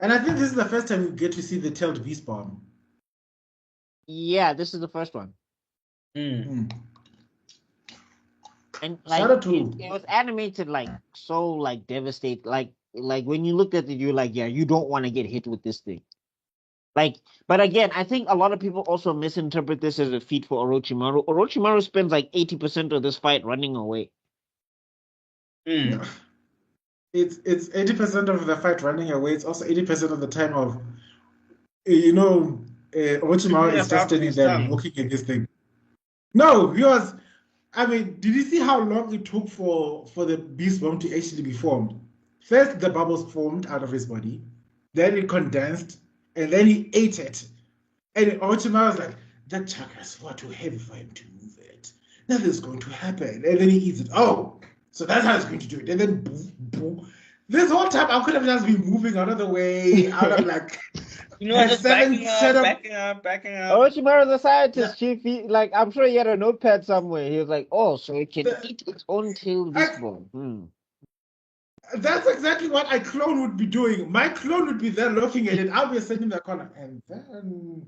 and I think this is the first time we get to see the tailed beast bomb. Yeah, this is the first one. Mm. Hmm. And Shout like out to it was animated like so like devastate like when you looked at it, you're like, yeah, you don't want to get hit with this thing. Like, but again, I think a lot of people also misinterpret this as a feat for Orochimaru. Orochimaru spends like 80% of this fight running away. no, Mm. it's 80% of the fight running away. It's also 80% of the time of you know Orochimaru Keeping is us just out of standing his there tongue. looking at this thing. No, he was. I mean, did you see how long it took for the beast bomb to actually be formed? First, the bubbles formed out of his body, then it condensed, and then he ate it. And Orochimaru was like, "That chakra is far too heavy for him to move it. Nothing's going to happen." And then he eats it. Oh, so that's how he's going to do it. And then, boo, boo. This whole time, I could have just been moving out of the way, out of like You know, just seven backing set up, up. backing up, backing up. Orochimaru's a The, scientist, chief. Like I'm sure he had a notepad somewhere. He was like, "Oh, so it can the, eat its own tail I, beast bone." Hmm. That's exactly what a clone would be doing. My clone would be there looking at it. I'll be sitting in the corner. And then,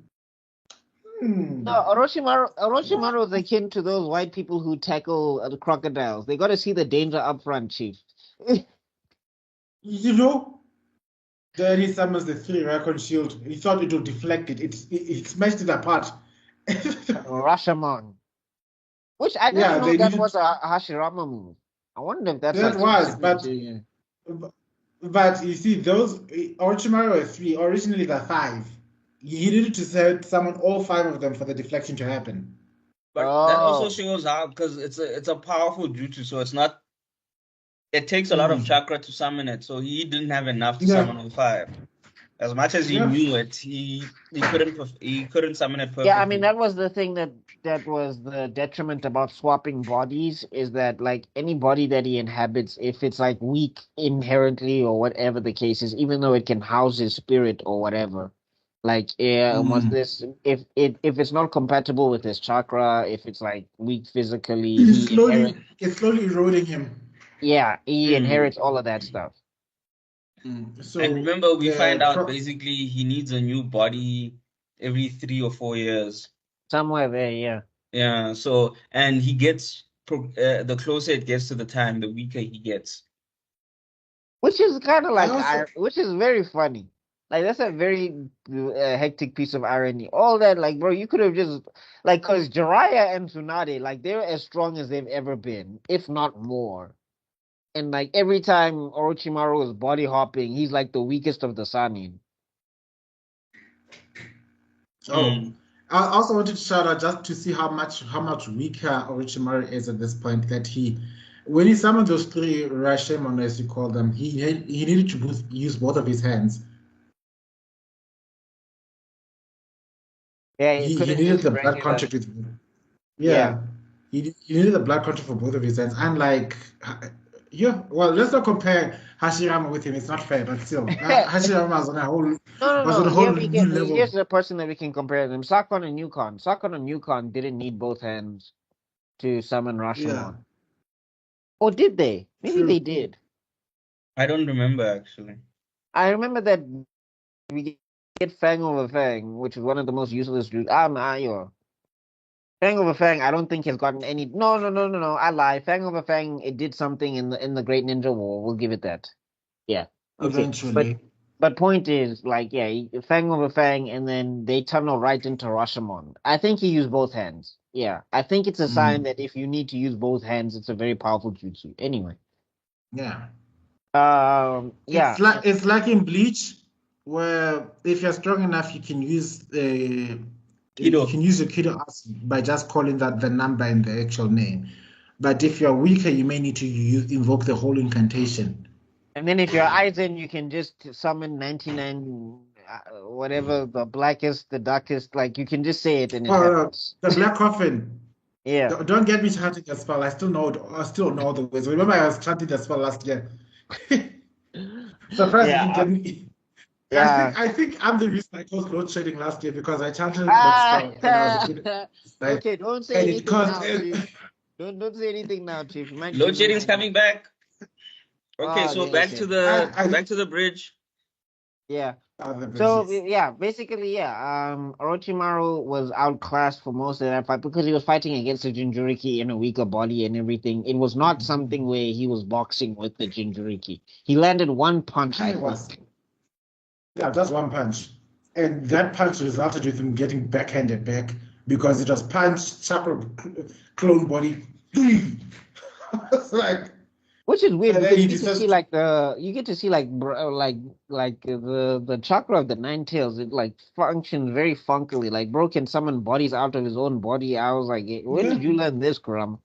No, hmm. Orochimaru is akin to those white people who tackle the crocodiles. They got to see the danger up front, chief. You know, then he summons the three Raccoon shield. He thought it would deflect it. It smashed it apart. Rashomon, which I Yeah, didn't know they that needed was a Hashirama move. I wonder if that's that like was, specific to. but but you see, those Orochimaru were three. Originally, they're five. He needed to summon all five of them for the deflection to happen. But that also Oh, shows how because it's a powerful jutsu, so it's not. It takes a lot of Hmm. chakra to summon it, so he didn't have enough to Yeah, summon all five. As much as he yeah. knew it, he couldn't summon it yeah. I mean, perfectly. that was the thing that was the detriment about swapping bodies is that like any body that he inhabits, if it's like weak inherently or whatever the case is, even though it can house his spirit or whatever, like yeah, was Hmm. this if it's not compatible with his chakra, if it's like weak physically, It's slowly eroding him. he Mm. inherits all of that stuff. And So remember, we find the out basically he needs a new body every 3 or 4 years. Somewhere there, yeah. Yeah. So, and he gets the closer it gets to the time, the weaker he gets. Which is kind of I like, also which is very funny. Like that's a very hectic piece of irony. All that, like, bro, you could have just like, cause Jiraiya and Tsunade, like, they're as strong as they've ever been, if not more. And like every time Orochimaru is body hopping, he's like the weakest of the Sannin. oh Mm. I also wanted to shout out just to see how much weaker Orochimaru is at this point that he when he summoned those three Rashomon as you call them, he needed to use both of his hands. Yeah, he He couldn't needed just the blood regular. contact with Yeah. yeah. He needed the blood contact for both of his hands. Unlike yeah, well, let's not compare Hashirama with him. It's not fair, but still, Hashirama No, no, was on no. a whole Here we new get. level. Here's the person that we can compare them: Sakon and Yukon. Sakon and Yukon didn't need both hands to summon Yeah, Rashomon. Or did they? Maybe true. they did. I don't remember actually. I remember that we get Fang over Fang, which is one of the most useless dudes. Yo. Fang over Fang, I don't think has gotten any. No, no, no, no, no. I lie. Fang over Fang, it did something in the Great Ninja War. We'll give it that. Yeah. Okay. Eventually. But point is, like, yeah, Fang over Fang, and then they tunnel right into Rashomon. I think he used both hands. Yeah. I think it's a sign Mm, that if you need to use both hands, it's a very powerful jutsu. Anyway. yeah. Yeah. It's like in Bleach, where if you're strong enough, you Kido. can use your Kido Ase by just calling that the number in the actual name. But if you're weaker, you may need to invoke the whole incantation. And then if you're Aizen, you can just summon 99, whatever, the blackest, the darkest, like you can just say it and it happens. The black coffin. Yeah. Don't get me chanting the spell. I still know the words. Remember, I was chanting the spell last year. Surprised you didn't get me. Yeah. I think I'm the reason I caused load shedding last year because I chanted that spell and I was a bit Okay, don't say and anything it caused now, Chief. Don't say anything now, Chief. Load shedding's coming back. Okay, so back to the bridge. Yeah. So yeah, basically, Orochimaru was outclassed for most of that fight because he was fighting against the Jinchuriki in a weaker body and everything. It was not something where he was boxing with the Jinchuriki. He landed one punch. Yeah, just one punch. And that punch resulted with him getting backhanded back because it was punch, chakra, clone body. It's like, which is weird because you get to see the chakra of the nine tails. It like functions very funkily. Like bro can summon bodies out of his own body. I was like, when did you learn this, Karam?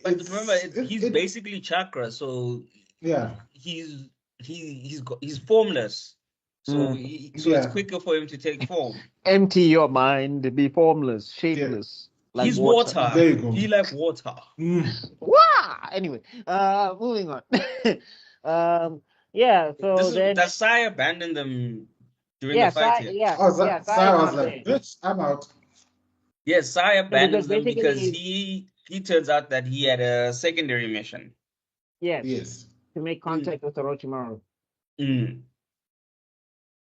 But remember, he's basically chakra, so yeah, he's formless. So it's quicker for him to take form. Empty your mind, be formless, shapeless. Like he's water. There you go. He like water. Wow. Anyway, moving on. That Sai abandoned them during the fight here. Sai was like, bitch, I'm out. Yes, Sai abandoned them because he turns out that he had a secondary mission. Yes. To make contact with Orochimaru.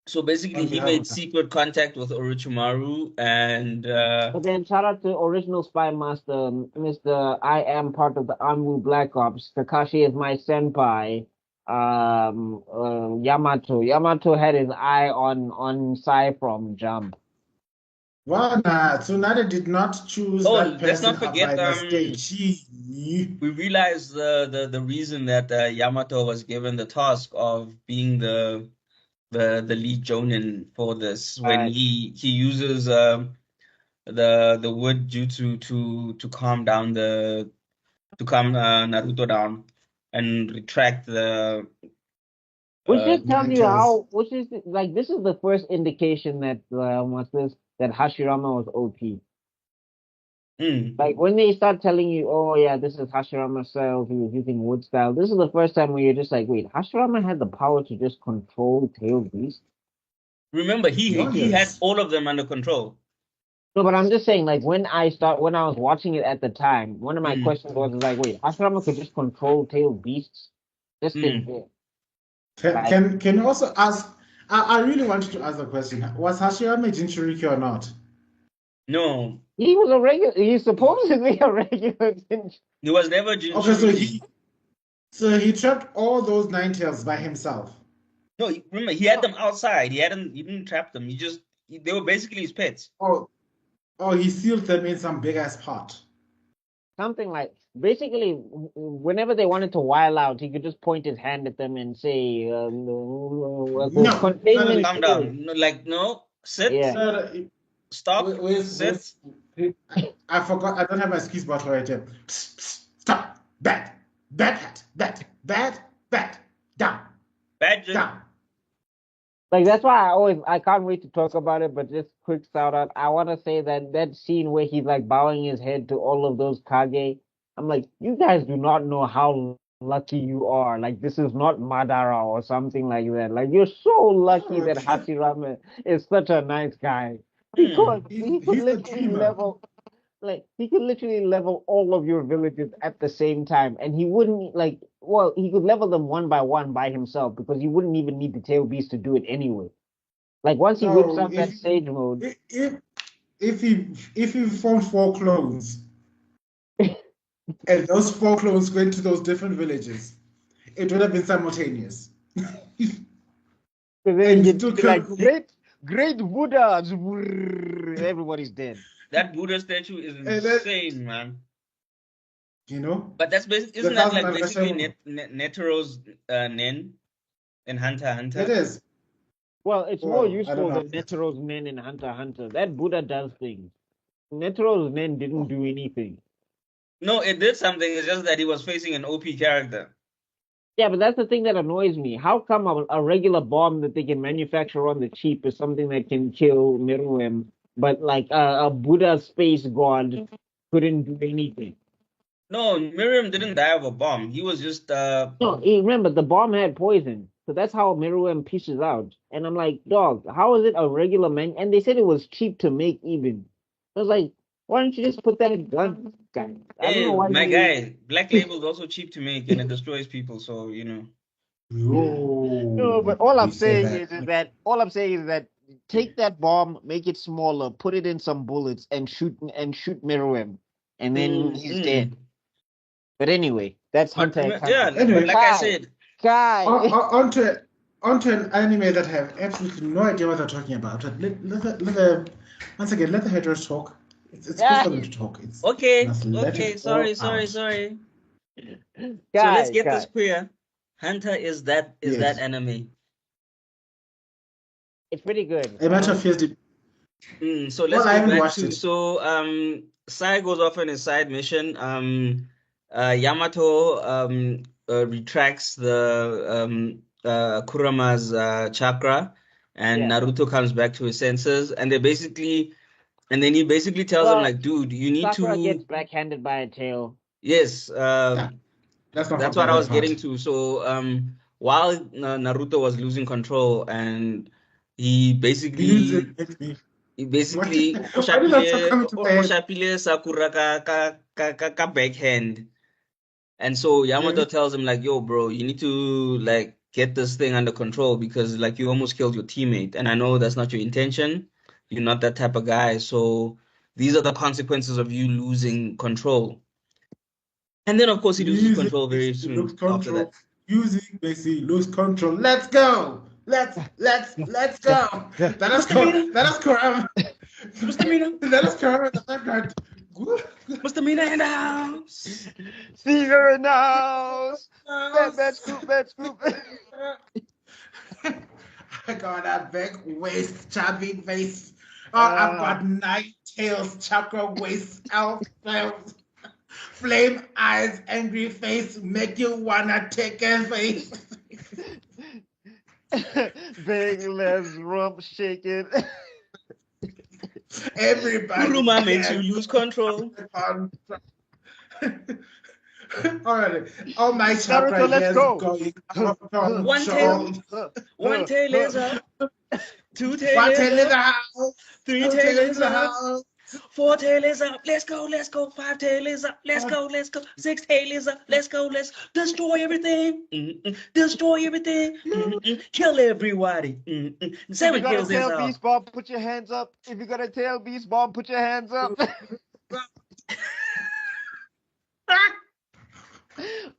So basically, he made secret contact with Orochimaru, and but then shout out to original spy master, Mr. I am part of the Anwu Black Ops. Kakashi is my senpai. Yamato. Yamato had his eye on Sai from jump. Well, Tsunade did not choose that person. Let's not forget, we realized the reason that Yamato was given the task of being the lead jonin for this when he uses the wood jutsu to calm down Naruto down and retract the which just tells you how this is the first indication that that Hashirama was OP. Like when they start telling you, oh yeah, this is Hashirama style, he was using wood style. This is the first time where you're just like, wait, Hashirama had the power to just control tail beasts. Remember, he had all of them under control. No, but I'm just saying, like when I was watching it at the time, one of my questions was like, wait, Hashirama could just control tail beasts? This thing there. Can you also ask? I really wanted to ask a question. Was Hashirama Jinchuriki or not? No. He was a regular. He's supposedly a regular. He was never Jinchuriki. Okay, so he trapped all those nine tails by himself. No, remember he had them outside. He didn't trap them. They were basically his pets. Oh, he sealed them in some big ass pot. Something like basically, whenever they wanted to wild out, he could just point his hand at them and say, "Containment, calm down. No, sit, stop, sit." I forgot. I don't have my skis bottle right here. Psst, psst, stop. Bad hat. Bad, down. Bad, down. Like that's why I can't wait to talk about it. But just quick shout out, I want to say that scene where he's like bowing his head to all of those Kage. I'm like, you guys do not know how lucky you are. Like this is not Madara or something like that. Like you're so lucky that Hashirama is such a nice guy because he could literally level. Like he could literally level all of your villages at the same time, and he wouldn't he could level them one by one by himself because he wouldn't even need the tail beast to do it anyway. Like once he whips out that sage mode, if he formed 4 clones, and those 4 clones went to those different villages, it would have been simultaneous. And you be like great Buddha, everybody's dead. That Buddha statue is insane, man. You know? But that's isn't that like basically Netaro's Nen in Hunter x Hunter? It is. Well, it's more useful than Netaro's Nen in Hunter x Hunter. That Buddha does things. Netaro's Nen didn't do anything. No, it did something. It's just that he was facing an OP character. Yeah, but that's the thing that annoys me. How come a regular bomb that they can manufacture on the cheap is something that can kill Miruem, but like a Buddha space god couldn't do anything? No, Miriam didn't die of a bomb. He was just No, remember the bomb had poison, so that's how Miruem pieces out. And I'm like, dog, how is it a regular man? And they said it was cheap to make even. I was like, why don't you just put that in gun, guy? I don't know hey, why my they. guy, Black Label is also cheap to make and it destroys people, so you know. No, but Yo, all I'm you said saying that. is that take that bomb, make it smaller, put it in some bullets, and shoot Miruem, and then he's dead. Mm. But anyway, that's But Hunter x yeah, Hunter. But Anyway, like I said, Kai. onto an anime that I have absolutely no idea what they're talking about. Once again, let the heteros talk. It's good Yeah, for them to talk. It's okay, must let okay, it all out. sorry. So let's Kai, get this Kai. clear. Hunter is that Yes. enemy. It's pretty good. A matter of years. So let's Well, I go haven't back watched to it. Sai goes off on his side mission. Yamato retracts the Kurama's chakra, and Yeah. Naruto comes back to his senses, and then he basically tells him Well, like, dude, you need Sakura gets to, backhanded by a tail. yes, Yeah, let's not that's what forget I that was part. getting to. So while Naruto was losing control, and he You didn't basically admit me. What? basically Why did that so come to my o head? shapile Sakura ka backhand. And so Yeah. Yamato tells him like, yo, bro, you need to like get this thing under control because like you almost killed your teammate. And I know that's not your intention. You're not that type of guy. So these are the consequences of you losing control. And then of course he loses Music control makes very you lose soon after that. control. Music makes you lose control. Let's go. Let's go. Let us Mr. go. Mina, Let us go. Mr. Mina, Let us go in the background. Mr. Mina in the house. Caesar in the house. Bad scoop, bad scoop. I got a big waist, chubby face. Oh, I've uh, got nine tails, chakra waist, elf tails, flame eyes, angry face, make you wanna take a face. big legs, rump shaking. Everybody Kuruma makes you get lose control. on. All right, all my chakra Naruto, let's is go. going out of One control. tail, one tail is up, two tail One is tail in up, the house, three two tail tail in is the up, house. four tail is up, let's go, five tail is up, let's Oh, go, six tail is up, let's go, let's destroy everything, destroy everything, kill everybody, If you seven got a tails is tail up. beast bomb, put your hands up. If you got a tail beast bomb, put your hands up.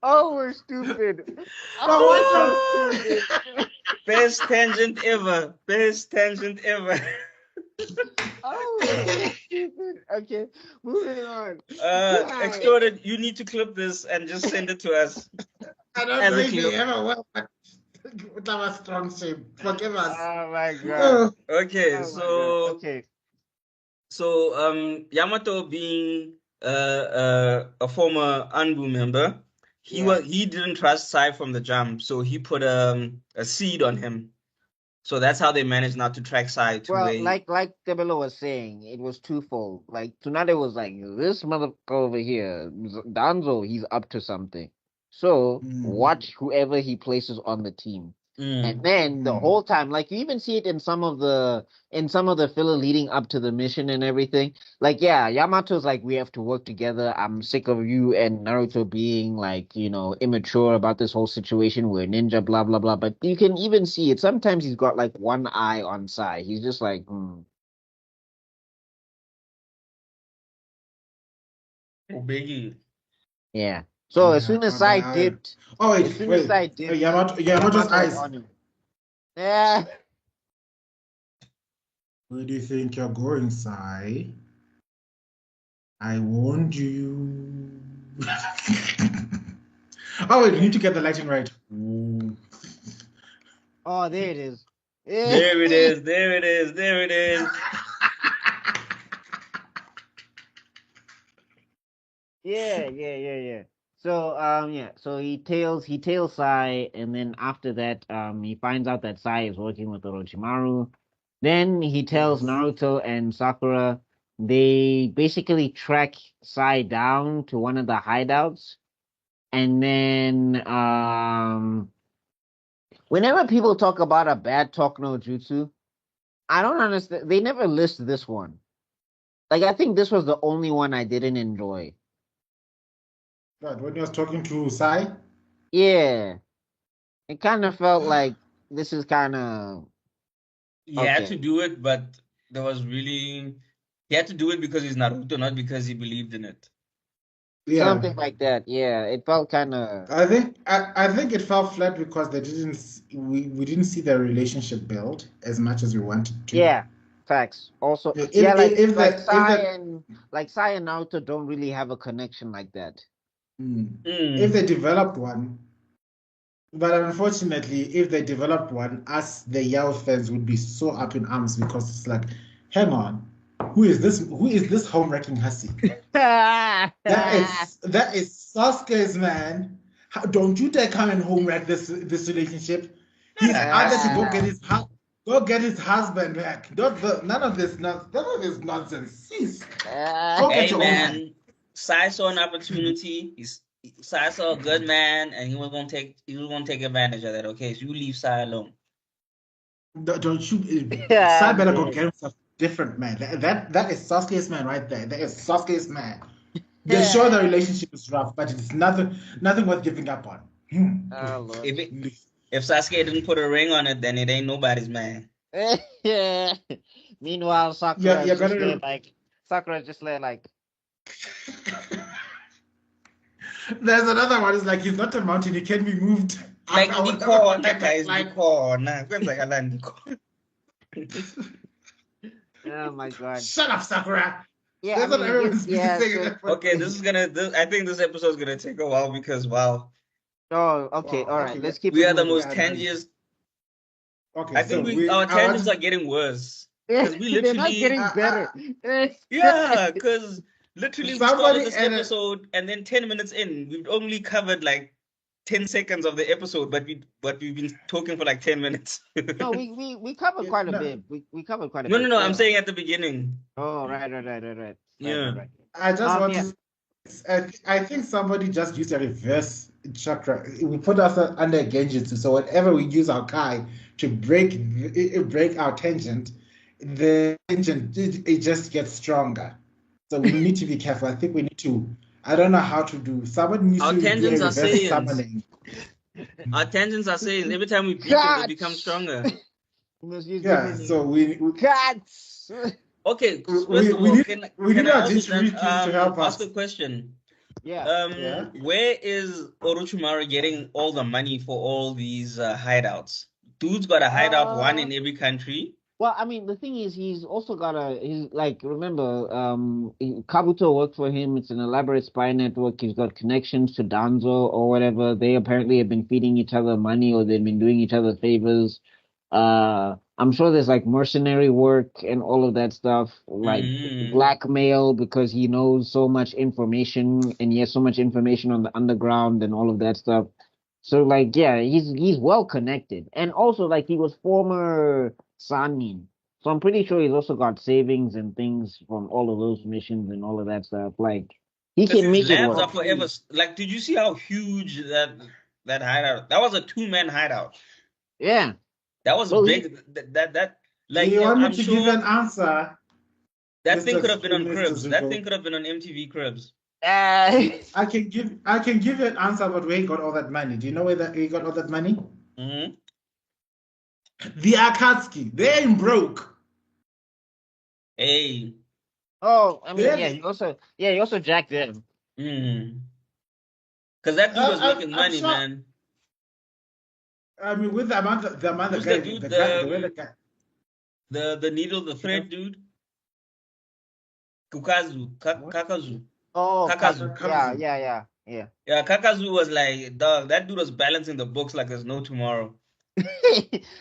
Oh, we're stupid. but Oh, what we're so the? stupid. Best tangent ever, best tangent ever. Oh, we're so stupid. Okay, moving on. Right. Extorted, you need to clip this and just send it to us I don't as know a if we clip. ever will, but that was strong shame. Forgive us. Oh my god. Oh, Okay, Oh my god. so Okay. Yamato being a former Anbu member, Yeah. he didn't trust Sai from the jump, so he put a seed on him. So that's how they managed not to track Sai to Well, a like Camilo was saying, it was twofold. Like Tsunade was like, this motherfucker over here, Danzo, he's up to something. So mhm, watch whoever he places on the team. And mm, then the mhm. whole time, like you even see it in some of the filler leading up to the mission and everything. Like, yeah, Yamato's like, we have to work together. I'm sick of you and Naruto being like, immature about this whole situation. We're ninja, blah blah blah. But you can even see it. Sometimes he's got like one eye on side. He's just like, Biggie. yeah. So as Yeah, soon as on the I eye. dipped, Oh as wait, soon as wait. I dipped, Yamato's Yamato was eyes. on him. Yeah. Where do you think you're going, Sai? I warned you. Oh wait, you need to get the lighting right. Ooh. Oh, there it is. Yeah. There it is, there it is, there it is. Yeah. So so he tails Sai, and then after that, he finds out that Sai is working with Orochimaru. Then he tells Yes. Naruto and Sakura. They basically track Sai down to one of the hideouts, and then whenever people talk about a bad talk no jutsu, I don't understand. They never list this one. Like I think this was the only one I didn't enjoy. But when he was talking to Sai, Yeah, it kind of felt like this is kind of He had to okay. do it, but there was really he had to do it because he's Naruto, not because he believed in it. yeah, Something like that. Yeah, it felt kind of. I think it fell flat because we didn't see the relationship build as much as we wanted to. Yeah, facts. Also, If yeah, if, if the if the Like Sai and Naruto don't really have a connection like that. if Mm. they developed one, but unfortunately, if they developed one, us the Yao fans would be so up in arms because it's like, hang on, who is this? Who is this home wrecking hussy? That is Sasuke's man. Don't you dare come and home wreck this relationship. He's either to go get Ah, his husband back. None of this nonsense. Cease. ah. Go get Hey your own man. man, Sai saw an opportunity. Sai saw a good man, and he was gonna take advantage of that. Okay, so you leave Sai alone. Don't you? Sai I'm better go dead. get himself a different man. That is Sasuke's man right there. That is Sasuke's man. They're sure the relationship is rough, but it's nothing worth giving up on. Oh Lord. If it, if Sasuke didn't put a ring on it, then it ain't nobody's man. Meanwhile, Yeah, you're gonna. Sakura's just there like There's another one. It's like he's not a mountain. He can be moved. Like I in the will never corner, forget that guys, the line. corner. Kwenzakala in the corner. oh my god. Shut up, Sakura. Yeah, I That's what mean, everyone's been saying in so that Okay, one. I think this episode is gonna take a while because wow, oh okay, all Wow. right, Okay. let's keep we it are the moving. most Yeah. Nice. tangents. Okay. I think So our I tangents want are getting worse because we They're not literally, getting better. yeah, because literally we started somebody this edit. episode and then 10 minutes in, we've only covered like 10 seconds of the episode, but we've been talking for like 10 minutes. No, we covered quite a No, bit. We covered quite a No, no, bit. no. I'm So, saying at the beginning. oh, Yeah. right. I just want Yeah. to. I think somebody just used a reverse chakra. We put us under Genjutsu, so whenever we use our Kai to break our tangent, the tangent it just gets stronger. So we need to be careful. I think we need to. I don't know how to do. Somebody needs Our to do a tangents are reverse sayings. summoning. Our tangents are sayings. Every time we beat them, they become Cuts. stronger. You must use Yeah. different names. So we Cuts. Okay, first we, of we all, need can we can need I our also then Jinchurikis to help ask a us. question? Yeah. Yeah. Where is Orochimaru getting all the money for all these hideouts? Dude's got a hideout, one Uh, in every country. well, I mean, the thing is, he's also got he's like, remember, Kabuto worked for him. It's an elaborate spy network. He's got connections to Danzo or whatever. They apparently have been feeding each other money or they've been doing each other favors. I'm sure there's like mercenary work and all of that stuff, like Mm. blackmail because he knows so much information and he has so much information on the underground and all of that stuff. So like yeah, he's well connected. And also like he was former Sanin. So I'm pretty sure he's also got savings and things from all of those missions and all of that stuff. Like he Because can his make it labs work. are forever. Okay. Like, did you see how huge that hideout? That was a two-man hideout. Yeah. That was Well he big. That Do like you want me I'm to give you sure an answer, that thing Mr. could have been on Mr. Cribs. That Zuko? thing could have been on MTV Cribs. uh, I can give you an answer about where he got all that money. Do you know where he got all that money? Hmm. The Akatsuki. They ain't broke. Hey. oh, I mean They're, he also jacked them. Mm. Because that dude was making I'm money, sure. man. I mean, with the amount the Who's the guy dude? the way the guy. The needle, the Yeah. thread dude? Kukazu. What? Kakazu. Oh, Kakazu. Kazu. yeah. Yeah, Kakazu was like, dog, that dude was balancing the books like there's no tomorrow.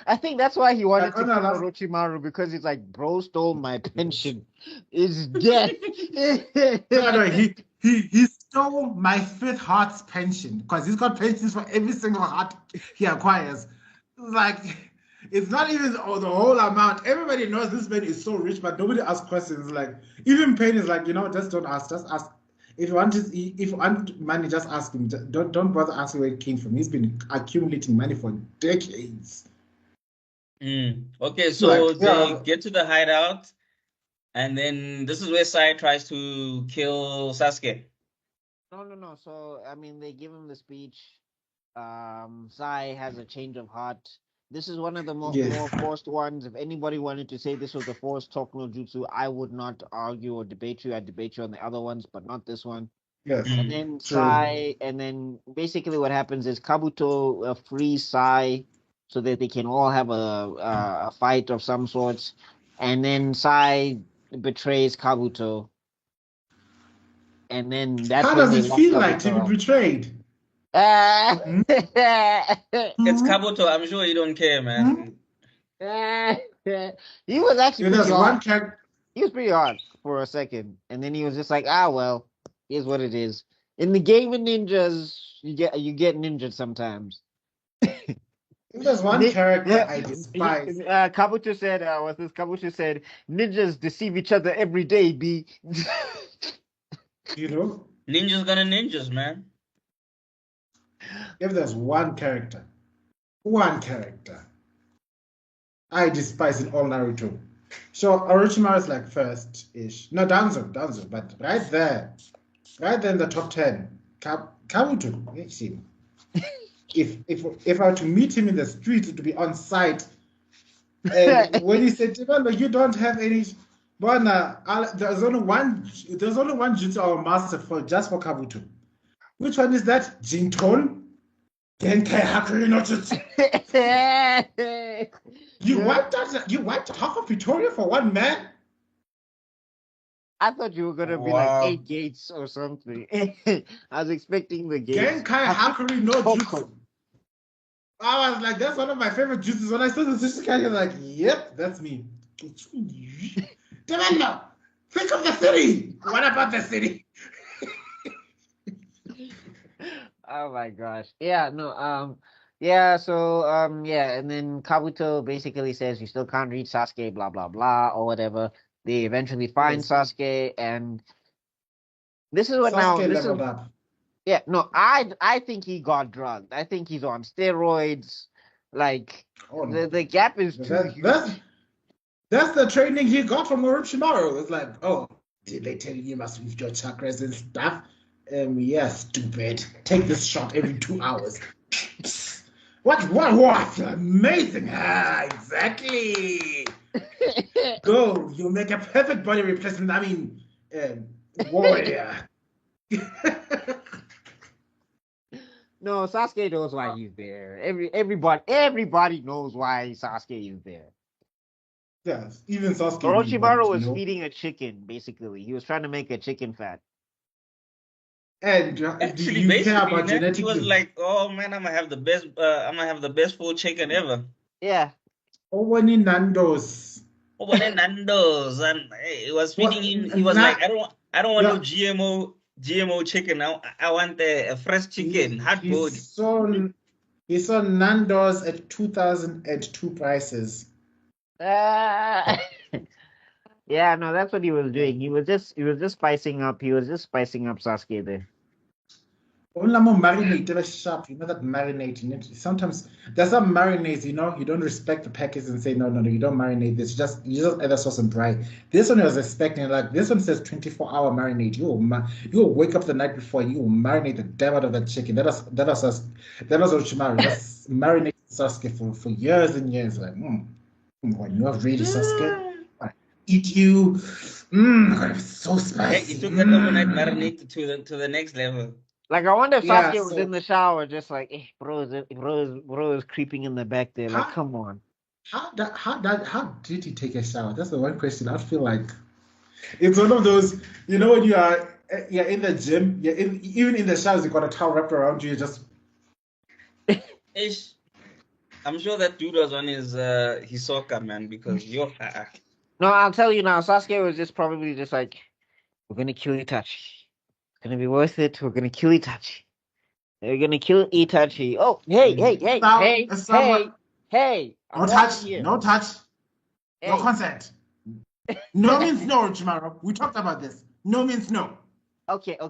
I think that's why he wanted Like to on the kill last. Orochimaru because he's like, bro stole my pension. It's death. No, no, stole my fifth heart's pension because he's got pensions for every single heart he acquires. Like, it's not even the whole amount. Everybody knows this man is so rich, but nobody asks questions. Like, even Payne is like, just don't ask. Just ask. If you want money, just ask him. Don't bother asking where it came from. He's been accumulating money for decades. Okay, so Like, they get to the hideout, and then this is where Sai tries to kill Sasuke. No. So I mean, they give him the speech. Sai has a change of heart. This is one of the more forced ones. If anybody wanted to say this was a forced talk no jutsu, I would not argue or debate you. I'd debate you on the other ones, but not this one. Yes. And then True. Sai, and then basically what happens is Kabuto frees Sai so that they can all have a fight of some sorts. And then Sai betrays Kabuto. And then that's How when does they it lock feel like Kabuto to up. be betrayed? It's Kabuto. I'm sure you don't care, man. He was actually There's pretty one hard. character. He was pretty hard for a second, and then he was just like, well, here's what it is. In the game of ninjas, you get ninjas sometimes. There's one character I despise. Kabuto said, what's this? Kabuto said, ninjas deceive each other every day, B. Ninjas gonna ninjas, man. If there's one character I despise in all Naruto. So Orochimaru is like first-ish. No, Danzo, but right there in the top 10, Kabuto. If I were to meet him in the street, to be on site, and when he said, you don't have any, there's only one jutsu I will master just for Kabuto. Which one is that? Jinton? Genkai Hakuri no Jutsu. You wiped half of Pretoria for one man? I thought you were gonna be like 8 gates or something. I was expecting the gates. Genkai Hakuri no Jutsu. I was like, that's one of my favorite jutsus. When I saw the sushi guy, you're like, yep, that's me. Demanda, think of the city. What about the city? Oh my gosh. Yeah, no, yeah, so and then Kabuto basically says you still can't reach Sasuke, blah blah blah, or whatever. They eventually find Sasuke, and this is what Sasuke leveled up. Yeah, no, I think he got drugged. I think he's on steroids. Like the gap is too huge. That's the training he got from Orochimaru. It's like, did they tell you you must reach your chakras and stuff? Yeah, stupid. Take this shot every 2 hours. What? Amazing. Exactly. Go. You make a perfect body replacement. I mean, warrior. No, Sasuke knows why he's there. Everybody knows why Sasuke is there. Yes, even Sasuke. Orochimaru was feeding a chicken, basically. He was trying to make a chicken fat. And actually, you care about genetics? He was like, "Oh man, I'm gonna have the best. I'm gonna have the best full chicken ever." Yeah. Owani Nando's. Nando's, and it was feeding him. He was like, "I don't want no GMO chicken. I want a fresh chicken, hot boiled." He saw Nando's at 2002 prices. Yeah, no, that's what he was doing. He was just spicing up. He was just spicing up Sasuke there. Only more marinate, they were sharp. You know that marinating. Sometimes there's some marinades, you don't respect the package and say no, you don't marinate this. You just add a sauce and fry. This one I was expecting, like this one says 24-hour marinade. You will wake up the night before, you will marinate the damn out of that chicken. That was Orochimaru. That's marinated Sasuke for years and years. Like, when you are ready, Sasuke, I eat you. So spicy. Hey, it took that overnight marinade to the next level. Like, I wonder if Sasuke was in the shower, just like, bro is creeping in the back there. Like, come on. How did he take a shower? That's the one question. I feel like it's one of those, when you're in the gym, even in the showers, you got a towel wrapped around you. You just. I'm sure that dude was on his Hisoka, man, because you're. No, I'll tell you now. Sasuke was just probably just like, we're gonna kill Itachi. Gonna be worth it. We're gonna kill Itachi. We're gonna kill Itachi. Oh, hey, hey, hey, hey, Someone, hey! I'm no walking touch, here. no touch, no Hey. consent. No means no, Orochimaru. We talked about this. No means no. Okay. I'll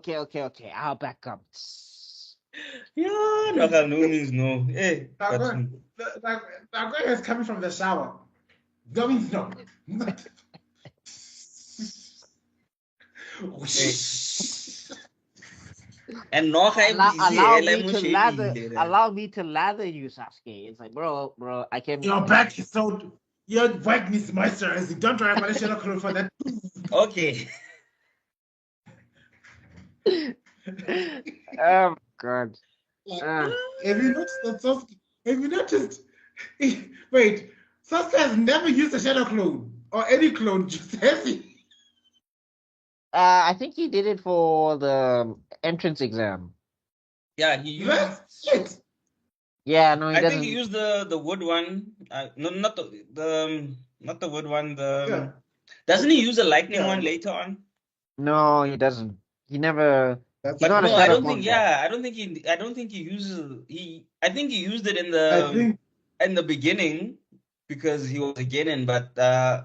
back up. Yeah, no means no. Hey, but Nagoya is coming from the shower. No means no. hey. And no high busy, Allow me to lather you, Sasuke. It's like, bro, I can. Your back is so. Your back needs moisturizing. Don't worry about the shadow clone for that. Okay. Oh God. Have you noticed that Sasuke? Have you noticed? Wait, Sasuke has never used a shadow clone or any clone. Just has he? I think he did it for the entrance exam. Yeah, he used. That's it. Yeah, no, he I doesn't. think he used the wood one. No, not the wood one. Yeah. Doesn't he use a lightning Yeah. one later on? No, he doesn't. He never. That's He's But not a no, I shadow don't clone think. guy. Yeah, I don't think he uses. I think he used it in I think the beginning because he was a Genin. But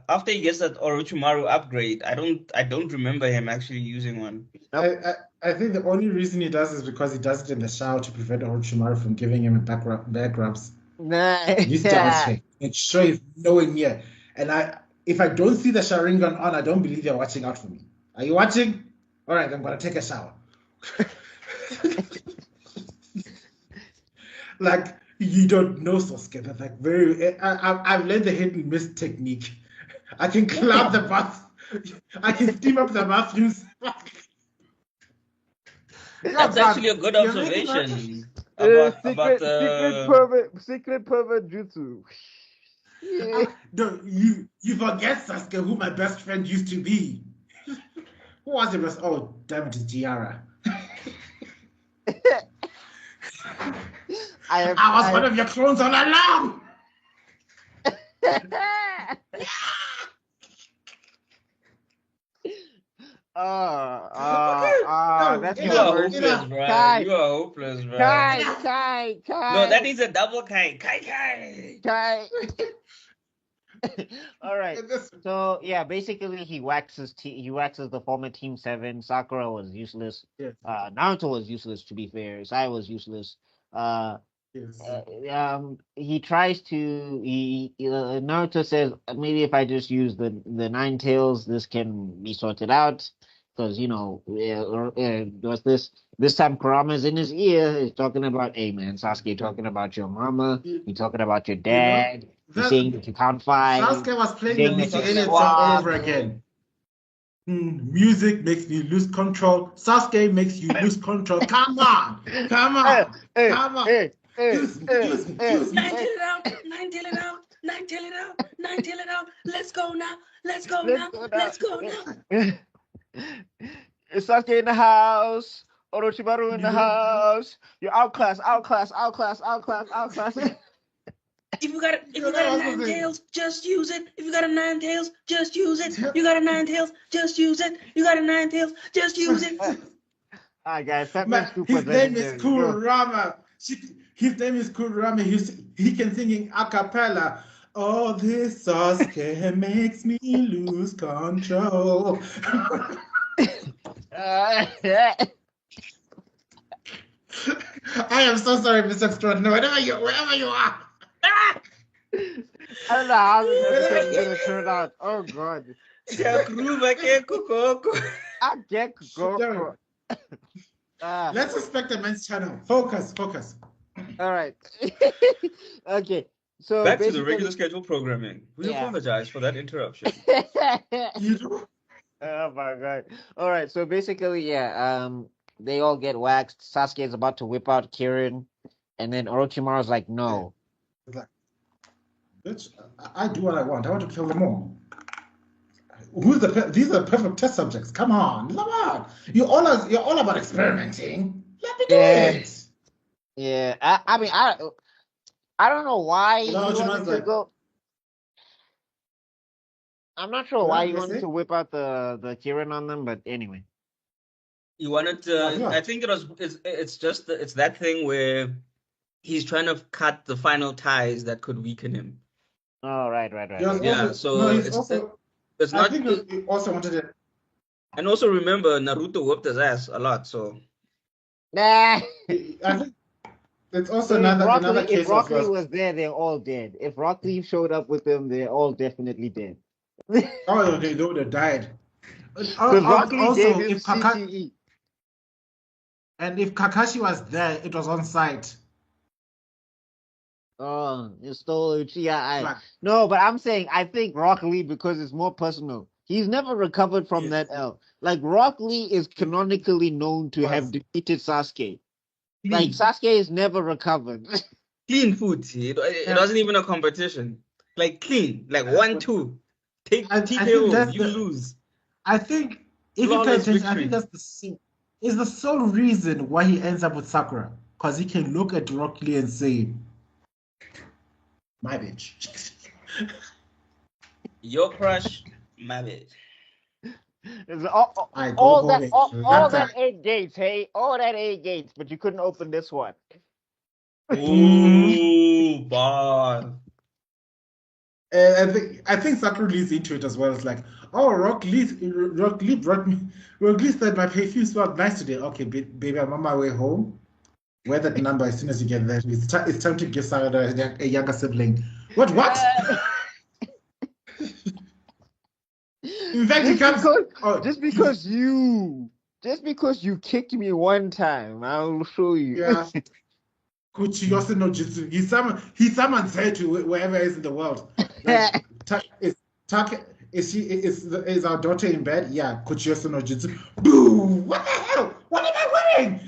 after he gets that Orochimaru upgrade, I don't remember him actually using one. I think the only reason he does is because he does it in the shower to prevent Orochimaru from giving him back rubs. Nah. You double check. Make sure he's nowhere near. And if I don't see the Sharingan on, I don't believe you're watching out for me. Are you watching? All right, I'm gonna take a shower. Like you don't know Sasuke. That's like very. I've learned the hit and miss technique. I can cloud the bath. I can steam up the bathrooms. That's actually a good observation about the. secret pervert jutsu. Yeah. No, you forget Sasuke, who my best friend used to be. Who was it? Oh, damn it, it's Giara. I was one of your clones all along. That's You the are worst. hopeless, bro. Kai. You are hopeless, bro. Kai. No, that is a double Kai. Kai. All right. So yeah, basically he waxes the former Team 7. Sakura was useless. Yes. Naruto was useless, to be fair. Sai was useless. Yes. He tries to Naruto says maybe if I just use the nine tails, this can be sorted out. Because what's this time Kurama's in his ear. He's talking about, hey man, Sasuke talking about your mama, you talking about your dad, you're saying that you can't fight. Sasuke was playing the saying that Missy you're Elliott song all over again. Music makes me lose control. Sasuke makes you lose control. Come on. Come on. Come on. Use me. Nine tail it out. Let's go now. Sasuke in the house. Orochimaru in the house. You're outclass. If you got a nine tails, just use it. If you got a nine tails, just use it. You got a nine tails, just use it. You got a nine tails, just use it. All right, guys. His name is Kurama. His name is Kurama. He can sing in a cappella. Oh, this Sasuke makes me lose control. I am so sorry, Mr. Extraordinary. Wherever you are. I don't know how this is going to turn out. Oh, God. Let's respect the man's channel. Focus. All right. Okay. So back to the regular schedule programming. We apologize for that interruption. You do? Oh my God. All right. So basically, they all get waxed. Sasuke is about to whip out Kirin, and then Orochimaru's like, no. It's like, bitch, I do what I want. I want to kill them all. These are perfect test subjects. Come on. You're all about experimenting. Let me do it. Yeah. I mean, I don't know why he wanted to go. I'm not sure why he wanted to whip out the Kirin on them, but anyway. He wanted to. I think it was. It's just. It's that thing where he's trying to cut the final ties that could weaken him. Oh, right. He was Yeah. also So he's also. it's I not. think he also wanted it. And also remember, Naruto whooped his ass a lot. So Nah. I think it's also So another if case of Rock Lee was there, they're all dead. If Rock Lee showed up with them, they're all definitely dead. oh, they would have died. Because Rock Lee gave Also, him if Kakashi CTE. and if Kakashi was there, it was on site. Oh, you stole Uchiha. Like, No, but I'm saying I think Rock Lee, because it's more personal. He's never recovered from that L. Like Rock Lee is canonically known to have was defeated Sasuke. Like clean. Sasuke has never recovered. clean food. It wasn't even a competition. Like clean. Like 1-2. Take I think TKO. that's You lose. I think if you pay Flawless attention, I victory. think is the sole reason why he ends up with Sakura. Because he can look at Rock Lee and say, my bitch. Your crush, my bitch. I go All home that, and all shut that up. 8 gates, hey, all that 8 gates, but you couldn't open this one. Ooh, bar. I think Sakura leads into it as well. It's like, oh, Rock Lee brought me. Rock Lee said my perfume smelled nice today. Okay, baby, I'm on my way home. Wear that number as soon as you get there. It's time to give Sakura a younger sibling. What? In fact, he comes. Just because you kicked me one time, I'll show you. Yeah. Kuchiyose no Jutsu. He summons her to wherever is in the world. Like, is our daughter in bed? Yeah, Kuchiyose no Jutsu. Boo! What the hell? What am I wearing?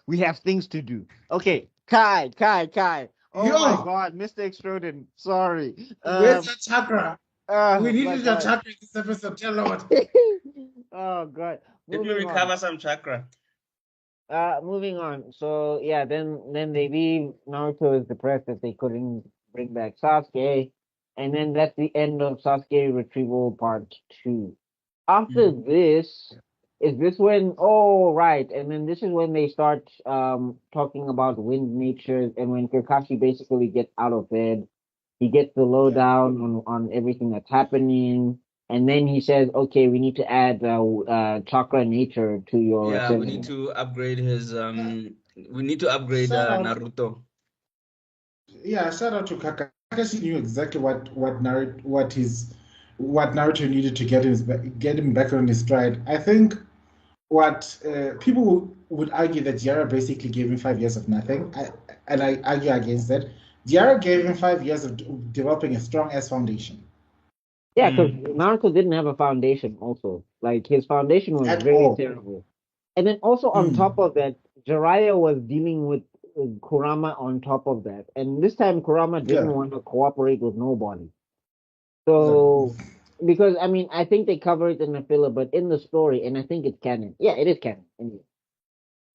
we have things to do. Okay, Kai. Oh my God, Mr. Extrodin. Sorry. Where's your chakra? We needed your God. chakra in this episode. Tell Lord. Oh God. Let me recover some chakra. Moving on. So yeah, then they leave. Naruto is depressed that they couldn't bring back Sasuke, and then that's the end of Sasuke Retrieval Part 2. After this, is this when? Oh right, and then this is when they start talking about wind natures, and when Kakashi basically gets out of bed, he gets the lowdown on everything that's happening. And then he says, "Okay, we need to add chakra nature to your." Yeah, we need to upgrade his. We need to upgrade Naruto. Yeah, shout out to Kakashi. Knew exactly what Naruto needed to get him back on his stride. I think what people would argue that Jiara basically gave him 5 years of nothing, and I argue against that. Jiara gave him 5 years of developing a strong ass foundation. Yeah, because Naruto didn't have a foundation. Also, like his foundation was very terrible. And then also on top of that, Jiraiya was dealing with Kurama on top of that, and this time Kurama didn't want to cooperate with nobody. So, because I mean, I think they cover it in the filler, but in the story, and I think it's canon. Yeah, it is canon. Anyway.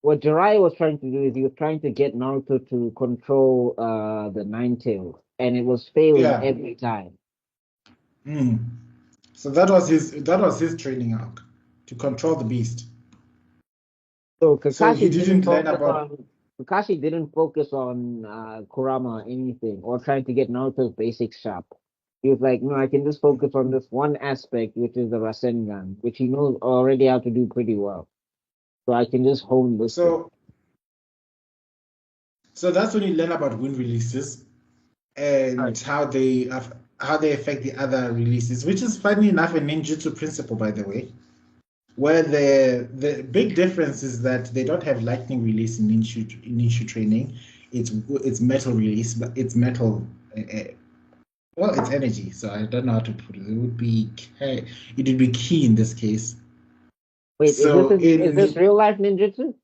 What Jiraiya was trying to do is he was trying to get Naruto to control the Nine Tails, and it was failing every time. So that was his training arc, to control the beast. So Kakashi he didn't learn about. Kakashi didn't focus on Kurama or anything, or trying to get Naruto's basics sharp. He was like, no, I can just focus on this one aspect, which is the Rasengan, which he knows already how to do pretty well. So I can just hone this. So that's when you learn about wind releases and how they affect the other releases, which is funny enough a ninjutsu principle, by the way. Where the big difference is that they don't have lightning release in ninja training. It's metal release, but it's metal. Well, it's energy, so I don't know how to put it. It would be key in this case. Wait, so is this real life ninjutsu?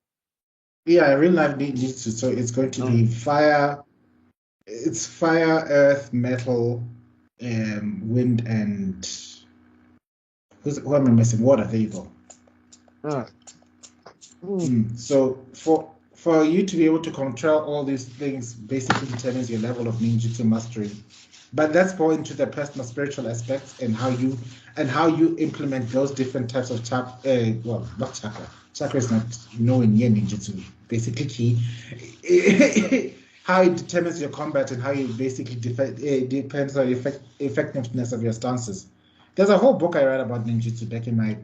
Yeah, real life ninjutsu. So it's going to be fire. It's fire, earth, metal, wind, and who am I missing? Water. There you go. So for you to be able to control all these things basically determines your level of ninjutsu mastery. But let's go into the personal spiritual aspects and how you implement those different types of chakra. Well, not chakra. Chakra is not nowhere near ninjutsu. Basically, key. How it determines your combat and how you basically depends on effectiveness of your stances. There's a whole book I read about ninjutsu back in my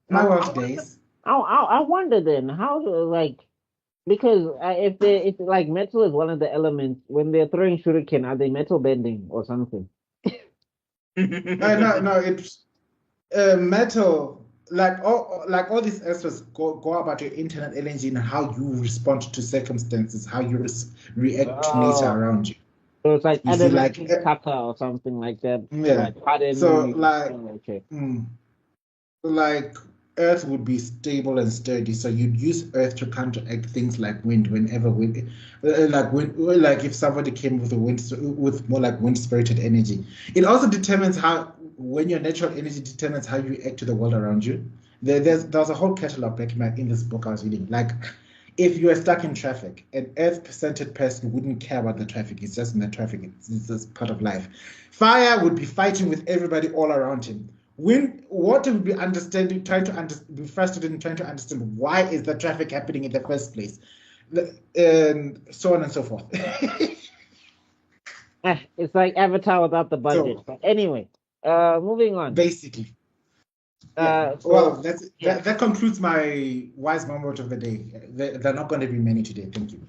work days. I wonder then how because if like metal is one of the elements when they're throwing shuriken, are they metal bending or something? No, it's metal. Like all these aspects go about your internal energy and how you respond to circumstances, how you react to nature around you. So it's like You see, like kata or something like that. yeah. Like, So like okay. Like Earth would be stable and sturdy, so you'd use Earth to counteract things like wind. Whenever wind, like if somebody came with with more like wind-spirited energy, it also determines when your natural energy determines how you act to the world around you. There's a whole catalog back in this book I was reading. Like, if you are stuck in traffic, an Earth-centered person wouldn't care about the traffic. It's just in the traffic. It's just part of life. Fire would be fighting with everybody all around him. Water would be be frustrated and trying to understand why is the traffic happening in the first place, and so on and so forth. It's like Avatar without the budget. But anyway, moving on. Basically. Yeah. That concludes my wise moment of the day. They're not going to be many today. Thank you.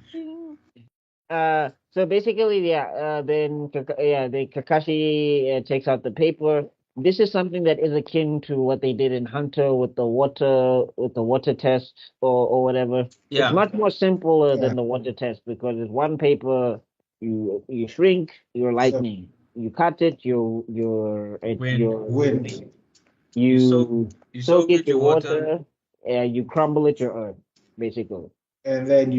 So basically, then Kakashi takes out the paper. This is something that is akin to what they did in Hunter with the water test or whatever. Yeah. It's much more simpler than the water test because it's one paper. You shrink your lightning. You cut it. Your wind. You soak it your water. You crumble it your earth, basically. And then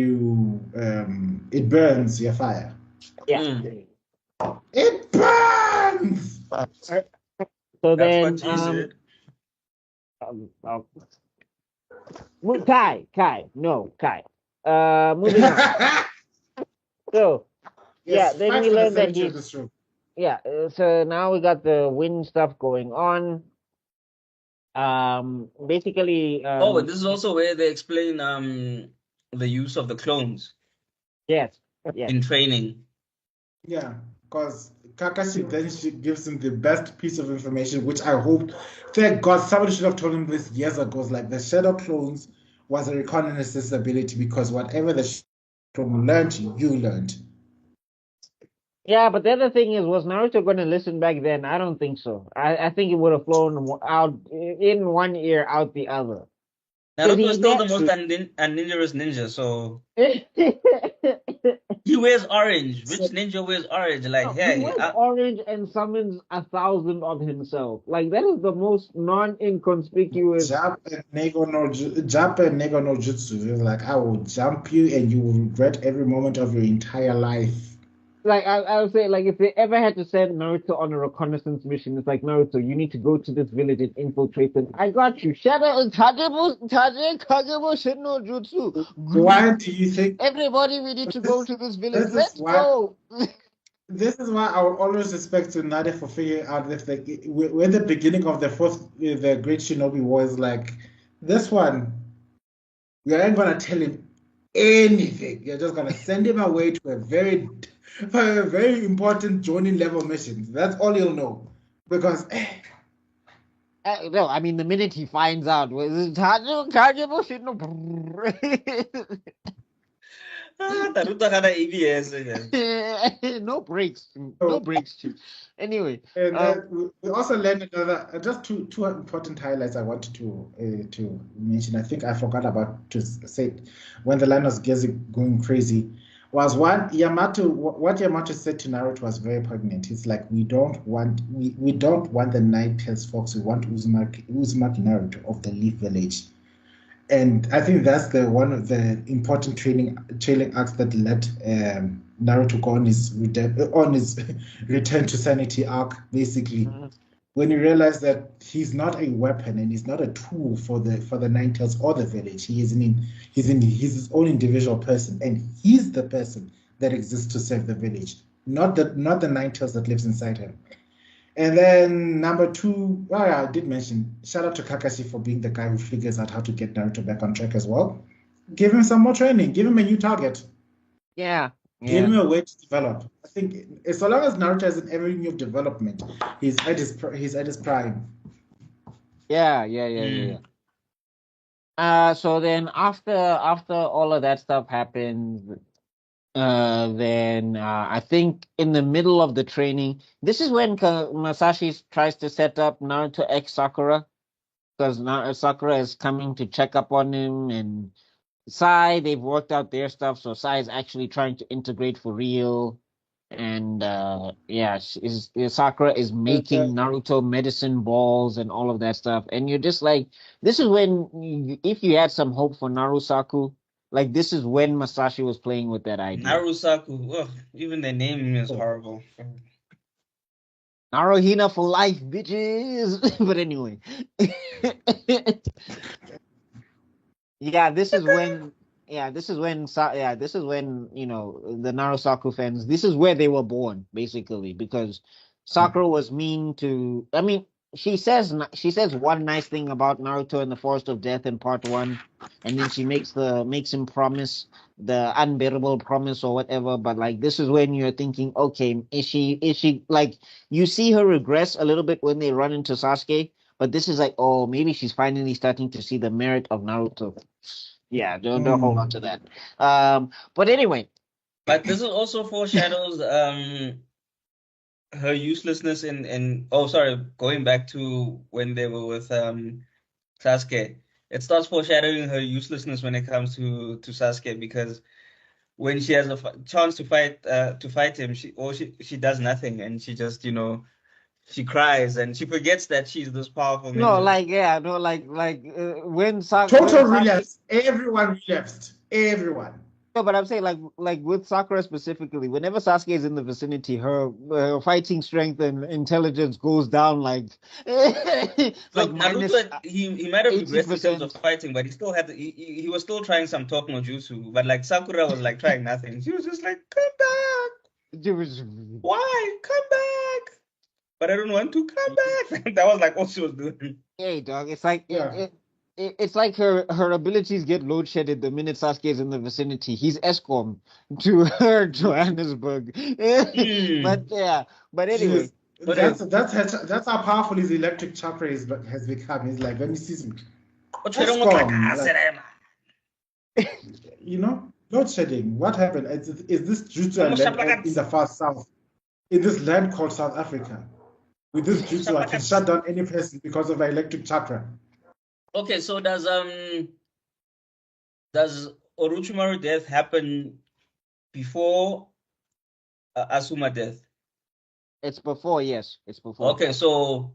it burns your fire. Yeah. It burns. So that's then, Kai. Moving on. So, yes, then we learned that he's. Yeah, so now we got the wind stuff going on. Basically. This is also where they explain the use of the clones. Yes. In training. Yeah, because Kakashi then she gives him the best piece of information, which I hope, thank God, somebody should have told him this years ago. Like the shadow clones was a reconnaissance ability because whatever the clone learned, you learned. Yeah, but the other thing is, was Naruto going to listen back then? I don't think so. I think it would have flown out in one ear, out the other. Naruto is still the most unninjurous ninja, so he wears orange. Which ninja wears orange? Like, he wears orange and summons 1,000 of himself. Like, that is the most non-inconspicuous. Japan Nego no Jutsu. Like, I will jump you and you will regret every moment of your entire life. Like, I would say, like, if they ever had to send Naruto on a reconnaissance mission, it's like, Naruto, you need to go to this village and infiltrate them. I got you. Shadow Kagebo Shinno Jutsu. Why do you think... Everybody, we need to go to this village. Let's go. This is why I will always respect Tsunade for figuring out if when the beginning of the Great Shinobi was like, this one, we aren't going to tell him anything. You're just going to send him away to a very important joining level mission. That's all he'll know. Because no, I mean the minute he finds out Naruto had an ABS. No breaks. Anyway, and we also learned another just two important highlights I wanted to mention. I think I forgot about to say when the line was going crazy. Was what Yamato said to Naruto was very poignant. It's like we don't want the Nine-Tails Fox. We want Uzumaki Naruto of the Leaf Village, and I think that's one of the important trailing arcs that led Naruto go on his return to sanity arc. Basically, when he realized that he's not a weapon and he's not a tool for the Nine-Tails or the village. He's his own individual person, and he's the person that exists to serve the village. not the Ninetales that lives inside him. And then number two, oh yeah, I did mention, shout out to Kakashi for being the guy who figures out how to get Naruto back on track as well. Give him some more training. Give him a new target. Yeah, Give yeah, him a way to develop. I think so long as Naruto has an avenue of development, he's at his prime. yeah. Mm. So then after all of that stuff happens, then I think in the middle of the training, this is when Masashi tries to set up Naruto X Sakura because Sakura is coming to check up on him, and Sai, they've worked out their stuff, so Sai is actually trying to integrate for real. And yeah, Sakura is making Naruto medicine balls and all of that stuff. And you're just like, this is when, if you had some hope for Narusaku, like this is when Masashi was playing with that idea. Narusaku, ugh, even the name is horrible. Naruhina for life, bitches. But anyway. Yeah, this is when, the Narusaku fans, this is where they were born, basically, because Sakura was mean to, I mean, she says one nice thing about Naruto in the Forest of Death in part one, and then she makes him promise the unbearable promise or whatever, but like this is when you're thinking, okay, is she like, you see her regress a little bit when they run into Sasuke, but this is like, oh, maybe she's finally starting to see the merit of Naruto. Yeah, don't hold on to that. But anyway, But this is also foreshadows her uselessness in oh sorry, going back to when they were with Sasuke. It starts foreshadowing her uselessness when it comes to Sasuke because when she has a chance to fight him, she does nothing and she just she cries and she forgets that she's this powerful no, ninja. like yeah, no, like when Total Sasuke. relapse. Everyone relapsed. Everyone. No, but I'm saying like with Sakura specifically, whenever Sasuke is in the vicinity, her fighting strength and intelligence goes down like like Look, minus Naruto, he might have eighty regressed in terms of percent. fighting, but he still had he was still trying some talk no jutsu. But like Sakura was like trying nothing. She was just like, "Come back, why? Come back!" But I don't want to come back. That was like all she was doing. Hey, dog, it's like Yeah. it's like her abilities get load shedded the minute Sasuke is in the vicinity. He's ESCOM to her Johannesburg. But Mm. yeah, but anyway, Jeez. What That's how powerful his electric chakra has become. He's like, when he sees me, ESCOM, like, load shedding. What happened? Is this jutsu I learned in the far south, in this land called South Africa? With this jutsu, I can shut down any person because of my electric chakra. Okay, so does Orochimaru death happen before Asuma death? it's before, yes, it's before. Okay, so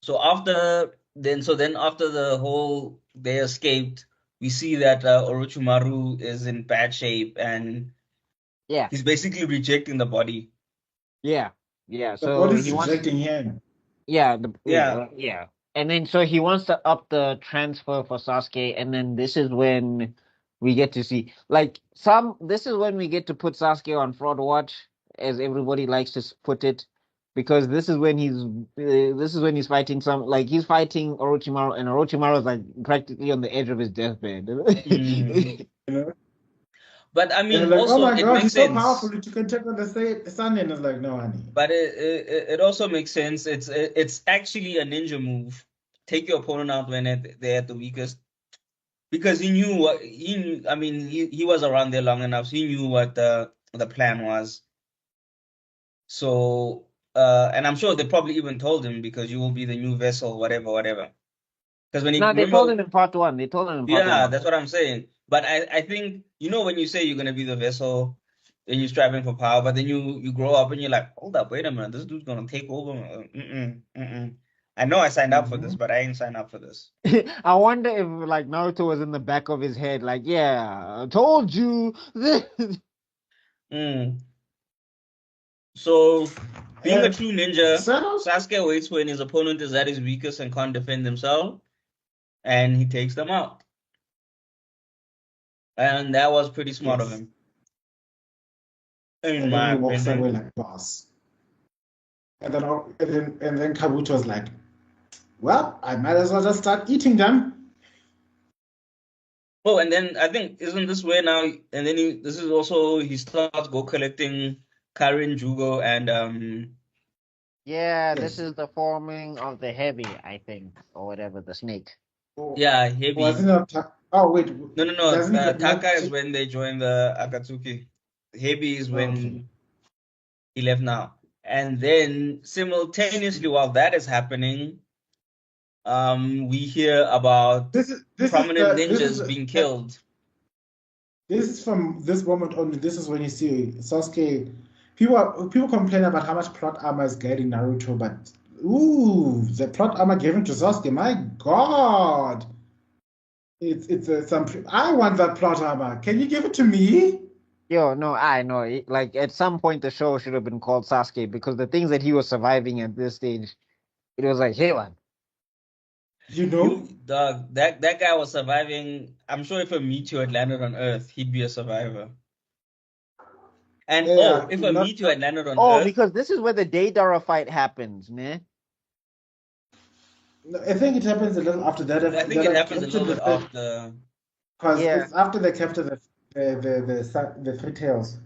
then after the whole they escaped, we see that Orochimaru is in bad shape and Yeah, he's basically rejecting the body. yeah, yeah. The So body's he wants, rejecting him. yeah, Yeah. yeah. And then so he wants to up the transfer for Sasuke, and then this is when we get to see like this is when we get to put Sasuke on fraud watch, as everybody likes to put it, because this is when he's fighting he's fighting Orochimaru, and Orochimaru is like practically on the edge of his deathbed. Mm. You know? But I They're mean, like, oh also my it God, makes he's so powerful sense. that you can take on the sun. And it's like, no, honey. But it also makes sense. It's actually a ninja move. Take your opponent out when they're at the weakest. Because he knew what he knew. I mean, he was around there long enough, so he knew what the plan was. So, and I'm sure they probably even told him because you will be the new vessel, whatever, whatever. Because when he No, they told remember, him in part one. They told him in part yeah, one. that's what I'm saying. But I think when you say you're gonna be the vessel and you're striving for power, but then you grow up and you're like, hold up, wait a minute, this dude's gonna take over. Mm-mm, mm-mm. I know I signed up for this, Mhm. but I ain't signed up for this. I wonder if like Naruto was in the back of his head, like, yeah, I told you. Mm. So, being a And true ninja, Shadows, Sasuke waits when his opponent is at his weakest and can't defend himself, and he takes them out. And that was pretty smart of yes. him. In And then my he walks away opinion. like boss. And then Kabuto was like, well, I might as well just start eating them. Oh, and then I think isn't this where now? And then this is also he starts go collecting Karin, Jugo, and Yeah, this Yes. is the forming of the heavy, I think, or whatever, the snake. Oh, yeah, was it Heavy. not? Oh, wait. No, no, no. Doesn't he get Taka not? is when they join the Akatsuki. Heavy is Okay. when he left now. And then simultaneously while that is happening, we hear about prominent ninjas being killed. This is from this moment only. This is when you see Sasuke. People complain about how much plot armor is getting Naruto, but ooh, the plot armor given to Sasuke. My God, it's some. I want that plot armor. Can you give it to me? Yo, no, I know. Like at some point, the show should have been called Sasuke because the things that he was surviving at this stage, it was like, hey, man. You know? Dog, that guy was surviving. I'm sure if a meteor had landed on Earth, he'd be a survivor. And oh, Yeah, if a not. meteor had landed on Oh, Earth, because this is where the Deidara fight happens, man. I think it happens a little after that. I think That it I've happens a captured little the bit third after. because Yeah. it's after they capture the three tails.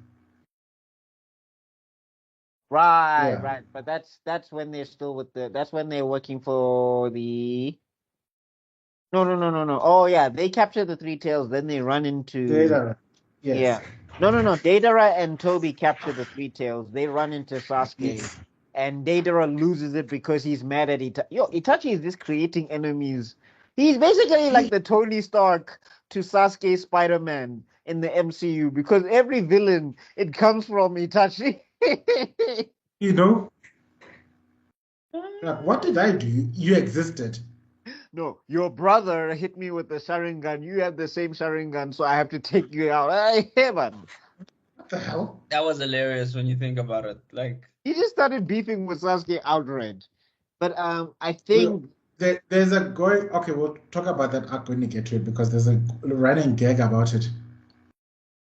Right, Yeah, right. But that's when they're still with that's when they're working for the no, no, no, no, no. Oh yeah, they capture the three tails, then they run into data. Yes, yeah. No, no, no. Deidara and Toby capture the three tails. They run into Sasuke, yes. and Deidara loses it because he's mad at Itachi. Yo, Itachi is just creating enemies. He's basically like He, the Tony Stark to Sasuke Spider-Man in the MCU because every villain it comes from Itachi. you know, like, what did I do? You existed. No, your brother hit me with the Sharingan. You have the same Sharingan, so I have to take you out. Hey, man. What the hell? That was hilarious when you think about it. Like, He just started beefing with Sasuke outright. But I Well, think there's a going. Okay, we'll talk about that arc when we get to it because there's a running gag about it.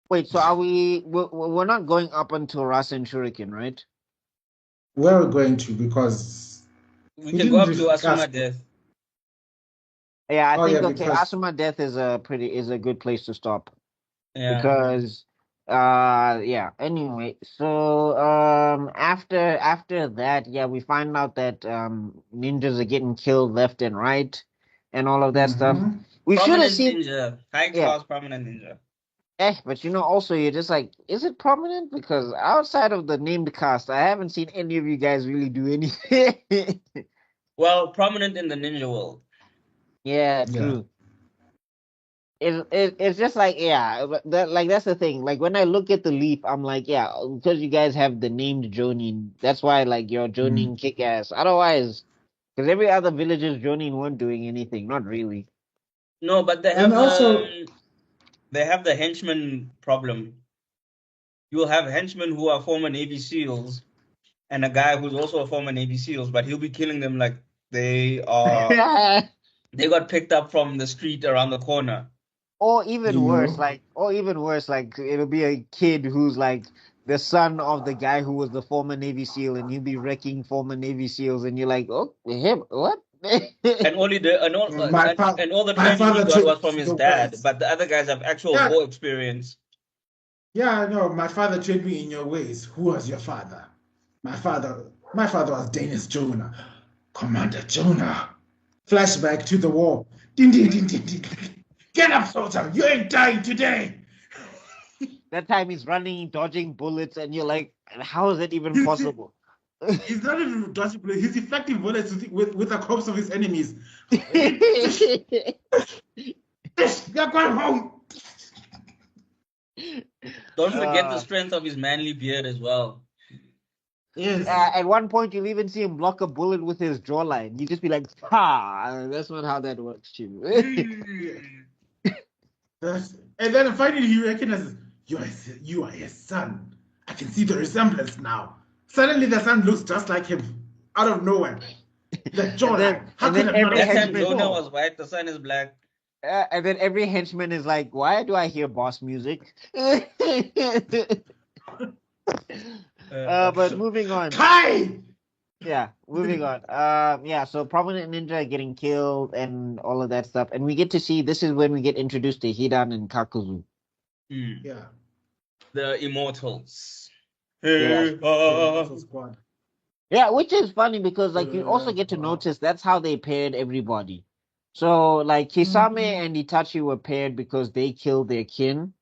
wait. So are we're not going up until Rasen Shuriken, right? Where are we going to? Because we we can go didn't up to discuss. Asuma death. Yeah, I Oh think yeah, okay. because Asuma Death is a good place to stop Yeah. because yeah. Anyway, so after that, yeah, we find out that ninjas are getting killed left and right, and all of that stuff. hmm We should have Prominent seen ninja. High yeah. class prominent ninja. But also you're just like, is it prominent? Because outside of the named cast, I haven't seen any of you guys really do anything. Well, prominent in the ninja world. Yeah, yeah, true. It's just like yeah, that's the thing. Like when I look at the leaf, I'm like yeah, because you guys have the named Jonin. That's why like your mm. Jonin kick ass. Otherwise, because every other village's Jonin weren't doing anything. Not really. No, but And also they have the henchman problem. You'll have henchmen who are former Navy SEALs and a guy who's also a former Navy SEALs, but he'll be killing them like they are they got picked up from the street around the corner. you know, Or even worse, like it'll be a kid who's like the son of the guy who was the former Navy SEAL, and he'll be wrecking former Navy SEAls, and you're like, oh, him, what? And only the and all the my training he father got trained was me from in his your dad, ways. but the other guys have actual Yeah, war experience. yeah, I know. My father trained me in your ways. Who was your father? My father was Dennis Jonah, Commander Jonah. Flashback to the war. Ding, ding, ding, ding, ding. Get up, soldier. You ain't dying today. That time he's running, dodging bullets, and you're like, how is that even He's, possible? he's not even dodging bullets. He's deflecting bullets with the corpse of his enemies. You're going home. Don't forget the uh, strength of his manly beard as well. Yes. at one point, you'll even see him block a bullet with his jawline. You just be like, "Ha!" That's not how that works, too. And then finally he recognizes you are his son. I can see the resemblance now. Suddenly the son looks just like him out of nowhere. The jawline. How and could then I not every have That seen time it henchman, Jonah before? was white, the sun is black. and then every henchman is like, "Why do I hear boss music?" But moving on. Kai! Yeah, moving on. Yeah, so prominent ninja getting killed and all of that stuff. And we get to see, this is when we get introduced to Hidan and Kakuzu. Yeah. The immortals. Yeah. Immortal Squad. Yeah, which is funny because like you also get to notice that's how they paired everybody. So like Kisame and Itachi were paired because they killed their kin.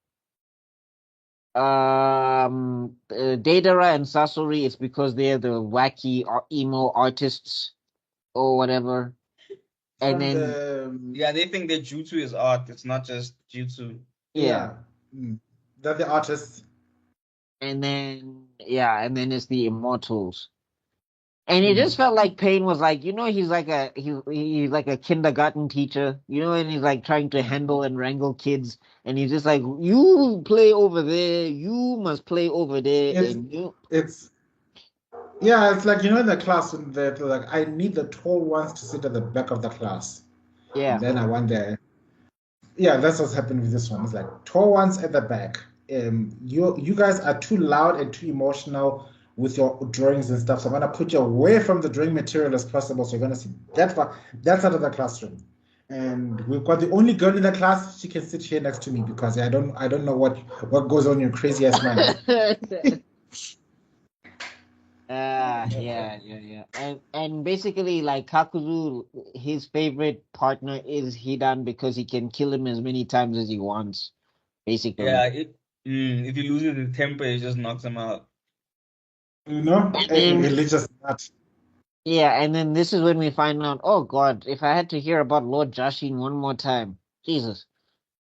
Deidara and Sasori it's because they're the wacky emo artists or whatever. And then yeah, they think that jutsu is art. It's not just jutsu. yeah. They're the artists. And then it's the immortals. And it just felt like Pain was like, he's like he's like a kindergarten teacher, and he's like trying to handle and wrangle kids, and he's just like, you play over there, you must play over there, It's like in the class when they're like, I need the tall ones to sit at the back of the class. Yeah. And then I want that's what's happening with this one. It's like tall ones at the back. You guys are too loud and too emotional with your drawings and stuff. So I'm gonna put you away from the drawing material as possible. So you're gonna see that side of the classroom. And we've got the only girl in the class. She can sit here next to me because I don't know what goes on in your crazy ass mind. Yeah. And basically, like Kakuzu, his favorite partner is Hidan because he can kill him as many times as he wants. Basically. Yeah. If he loses his temper, he just knocks him out. Religious nut. Yeah, and then this is when we find out, oh God, if I had to hear about Lord Jashin one more time, Jesus.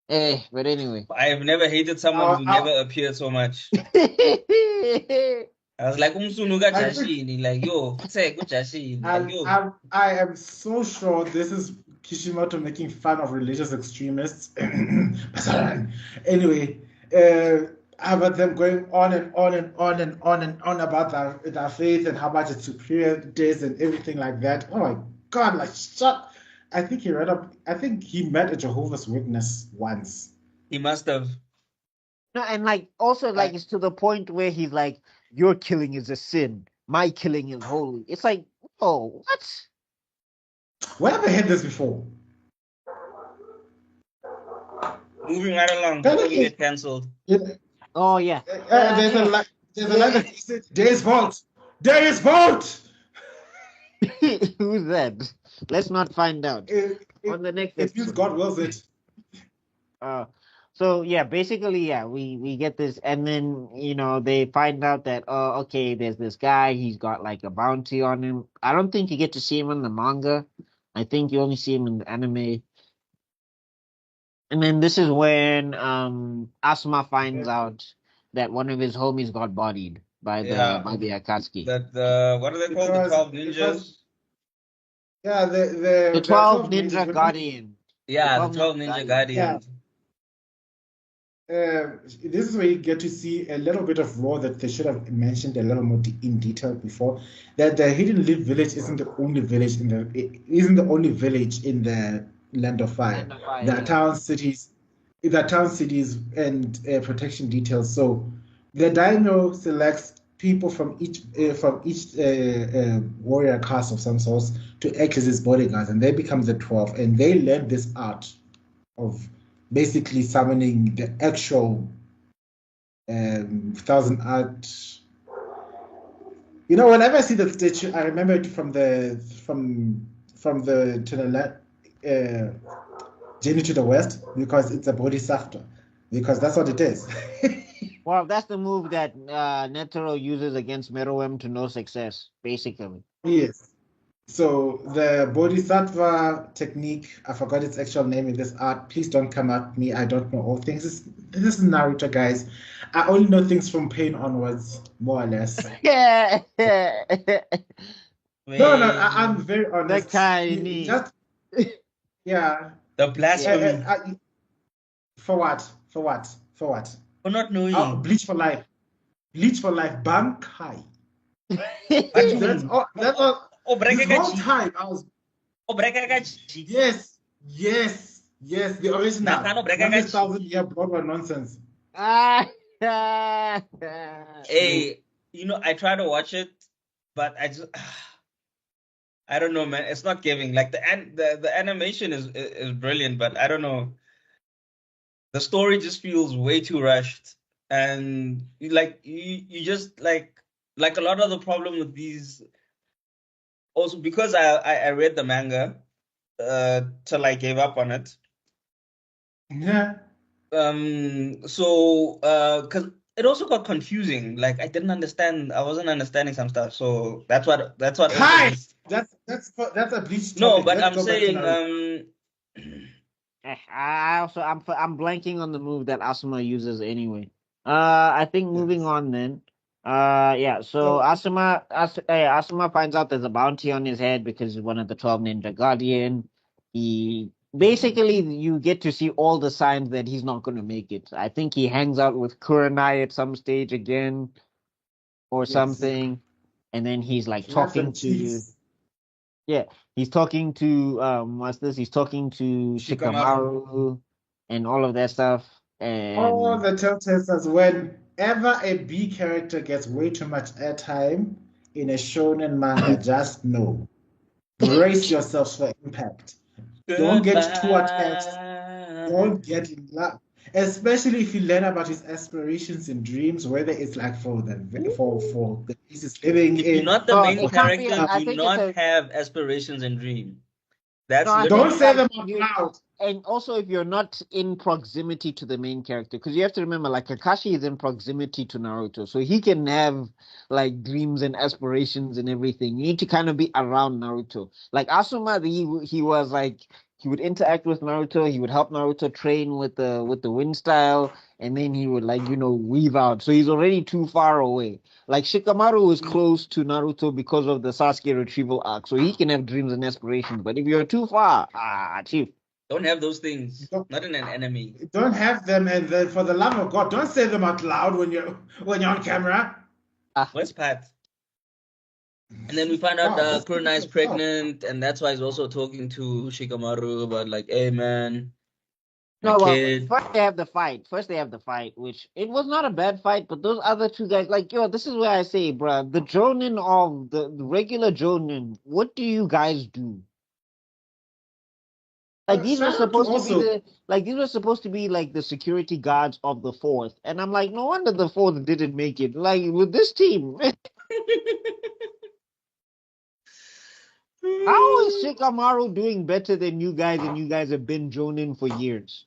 But anyway. I have never hated someone who never appeared so much. I was like, Jashin, like, yo, Jashin. Like, yo. I am so sure this is Kishimoto making fun of religious extremists. Anyway, about them going on and on and on and on and on about their faith and how much it's superior it is and everything like that. Oh my God, like shut. I think he met a Jehovah's Witness once. He must have. No, and like also like it's to the point where he's like, your killing is a sin, my killing is holy. It's like, oh, what? Where have I heard this before? Moving right along, before we get cancelled. Oh yeah. There's a line that says, there is vote. There is vote. Who's that? Let's not find out. On the next episode. It means God wills it. So yeah, basically, yeah, we get this, and then they find out that okay, there's this guy, he's got like a bounty on him. I don't think you get to see him in the manga. I think you only see him in the anime. And then this is when Asuma finds out that one of his homies got bodied by the Akatsuki. That what are they called? The 12 ninjas? Yeah, the 12 ninja guardian. Yeah, the 12 ninja guardians. This is where you get to see a little bit of lore that they should have mentioned a little more in detail before. That the Hidden Leaf village isn't the only village in the Land of Fire. There are towns, cities, and protection details. So the daimyo selects people from each warrior caste of some sort to act as his bodyguards, and they become the 12, and they learn this art of basically summoning the actual 1,000 art. Whenever I see the statue, I remember it from the Journey to the West, because it's a bodhisattva, because that's what it is. Well, that's the move that Netero uses against Meruem to no success, basically. Yes. So the bodhisattva technique, I forgot its actual name in this art. Please don't come at me. I don't know all things. This is Naruto, guys. I only know things from Pain onwards, more or less. Yeah. No, I'm very honest. Yeah. The blasphemy. For what? For not knowing. Bleach for life. Bankai. That's all. This whole time I was. Yes. The original. 1,000-year Broadway nonsense. Hey, I try to watch it, but I don't know, man. It's not giving. Like the animation is brilliant, but I don't know. The story just feels way too rushed, and you just like a lot of the problem with these. Also, because I read the manga till I gave up on it. Yeah. So because it also got confusing. Like I wasn't understanding some stuff. So that's what also Hi. just That's a bleach no. topic. But Let's I'm go back to saying Naruto. I'm blanking on the move that Asuma uses anyway. I think moving Yes. on then. Yeah. So So Asuma finds out there's a bounty on his head because he's one of the 12 Ninja Guardian. He basically you get to see all the signs that he's not going to make it. I think he hangs out with Kurenai at some stage again or yes. something, and then he's like He had some talking to. cheeks. Yeah, he's talking to what's this? He's talking to Shikamaru. Shikamaru and all of that stuff. All And the telltales whenever a B character gets way too much airtime in a shonen manga, just know. Brace yourselves for impact. Don't get too attached. Goodbye. Don't get in love. Especially if you learn about his aspirations and dreams, whether it's like for the place he's living If you're in. not the no, main it can't be. character, Uh, I do think it's not a have aspirations and dream. no. That's I think don't it's literally say like them out you, loud. and also if you're not in proximity to the main character, because you have to remember, like Kakashi is in proximity to Naruto, so he can have like dreams and aspirations and everything. You need to kind of be around Naruto. Like Asuma, he was like he would interact with Naruto, he would help Naruto train with the wind style, and then he would like weave out. So he's already too far away. Like Shikamaru is close to Naruto because of the Sasuke retrieval arc, so he can have dreams and aspirations. But if you're too far, chief. don't have those things. Don't, Not in an enemy. don't have them, and then for the love of God, don't say them out loud when you're on camera. Ah, Where's Pat? And then we find out God, just keep it Kuruna to is yourself. pregnant, and that's why he's also talking to Shikamaru about like, hey man, my no, well, kid. first they have the fight. First they have the fight, which it was not a bad fight, but those other two guys, like, this is where I say, bruh, the Jonin of the regular Jonin, what do you guys do? Like these were Shout out to supposed to be also. like the security guards of the fourth, and I'm like, no wonder the fourth didn't make it. Like with this team, how is Shikamaru doing better than you guys, and you guys have been Jonin for years?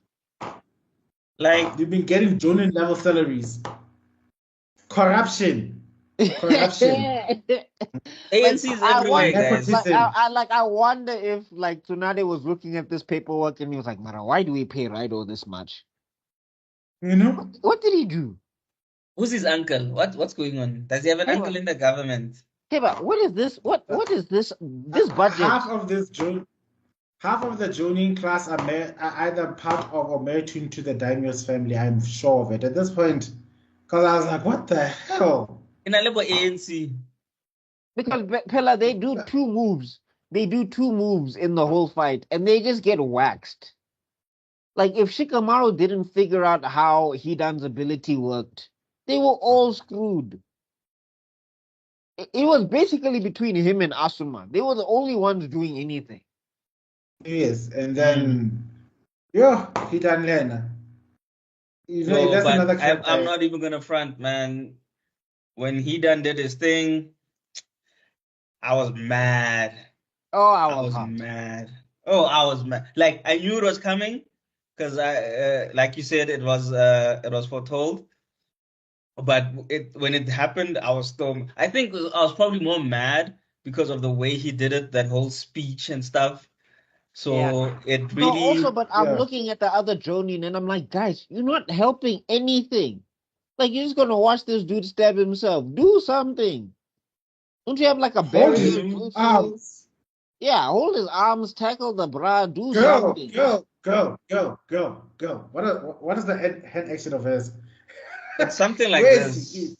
Like You've been getting Jonin level salaries. Corruption. Corruption. Like ANC is I everywhere, want, guys. Nepotism. I wonder if like Tsunade was looking at this paperwork and he was like, "Mara, why do we pay Raido this much? You know? What did he do? Who's his uncle? What's going on? Does he have an Hey, uncle in the government? what is this? Uh, What is this budget? half of this half of the Jonin class are either part of or married to the daimyo's family. I'm sure of it at this point. Because I was like, what the hell? In a level ANC. Because Pella, they do two moves. They do two moves in the whole fight, and they just get waxed. Like if Shikamaru didn't figure out how Hidan's ability worked, they were all screwed. It was basically between him and Asuma. They were the only ones doing anything. Yes, and Mm. then he done Lena. Yo, That's but another I'm character. not even gonna front, man. When he done did his thing, I was mad. Oh, I I was was hot. mad. Oh, I was mad. Like I knew it was coming because like you said, it was foretold. But when it happened, I was still. I think I was probably more mad because of the way he did it, that whole speech and stuff. Yeah. So it No, also, really, but I'm Yeah. looking at the other Jonin and I'm like, guys, you're not helping anything. Like you're just gonna watch this dude stab himself. Do something. Don't you have like a Hold barrier his mm, jutsu? arms. Yeah, hold his arms, tackle the bra, do Go, something. go, go, go, go, go. What is the head action of his? it's something like Where is he? this.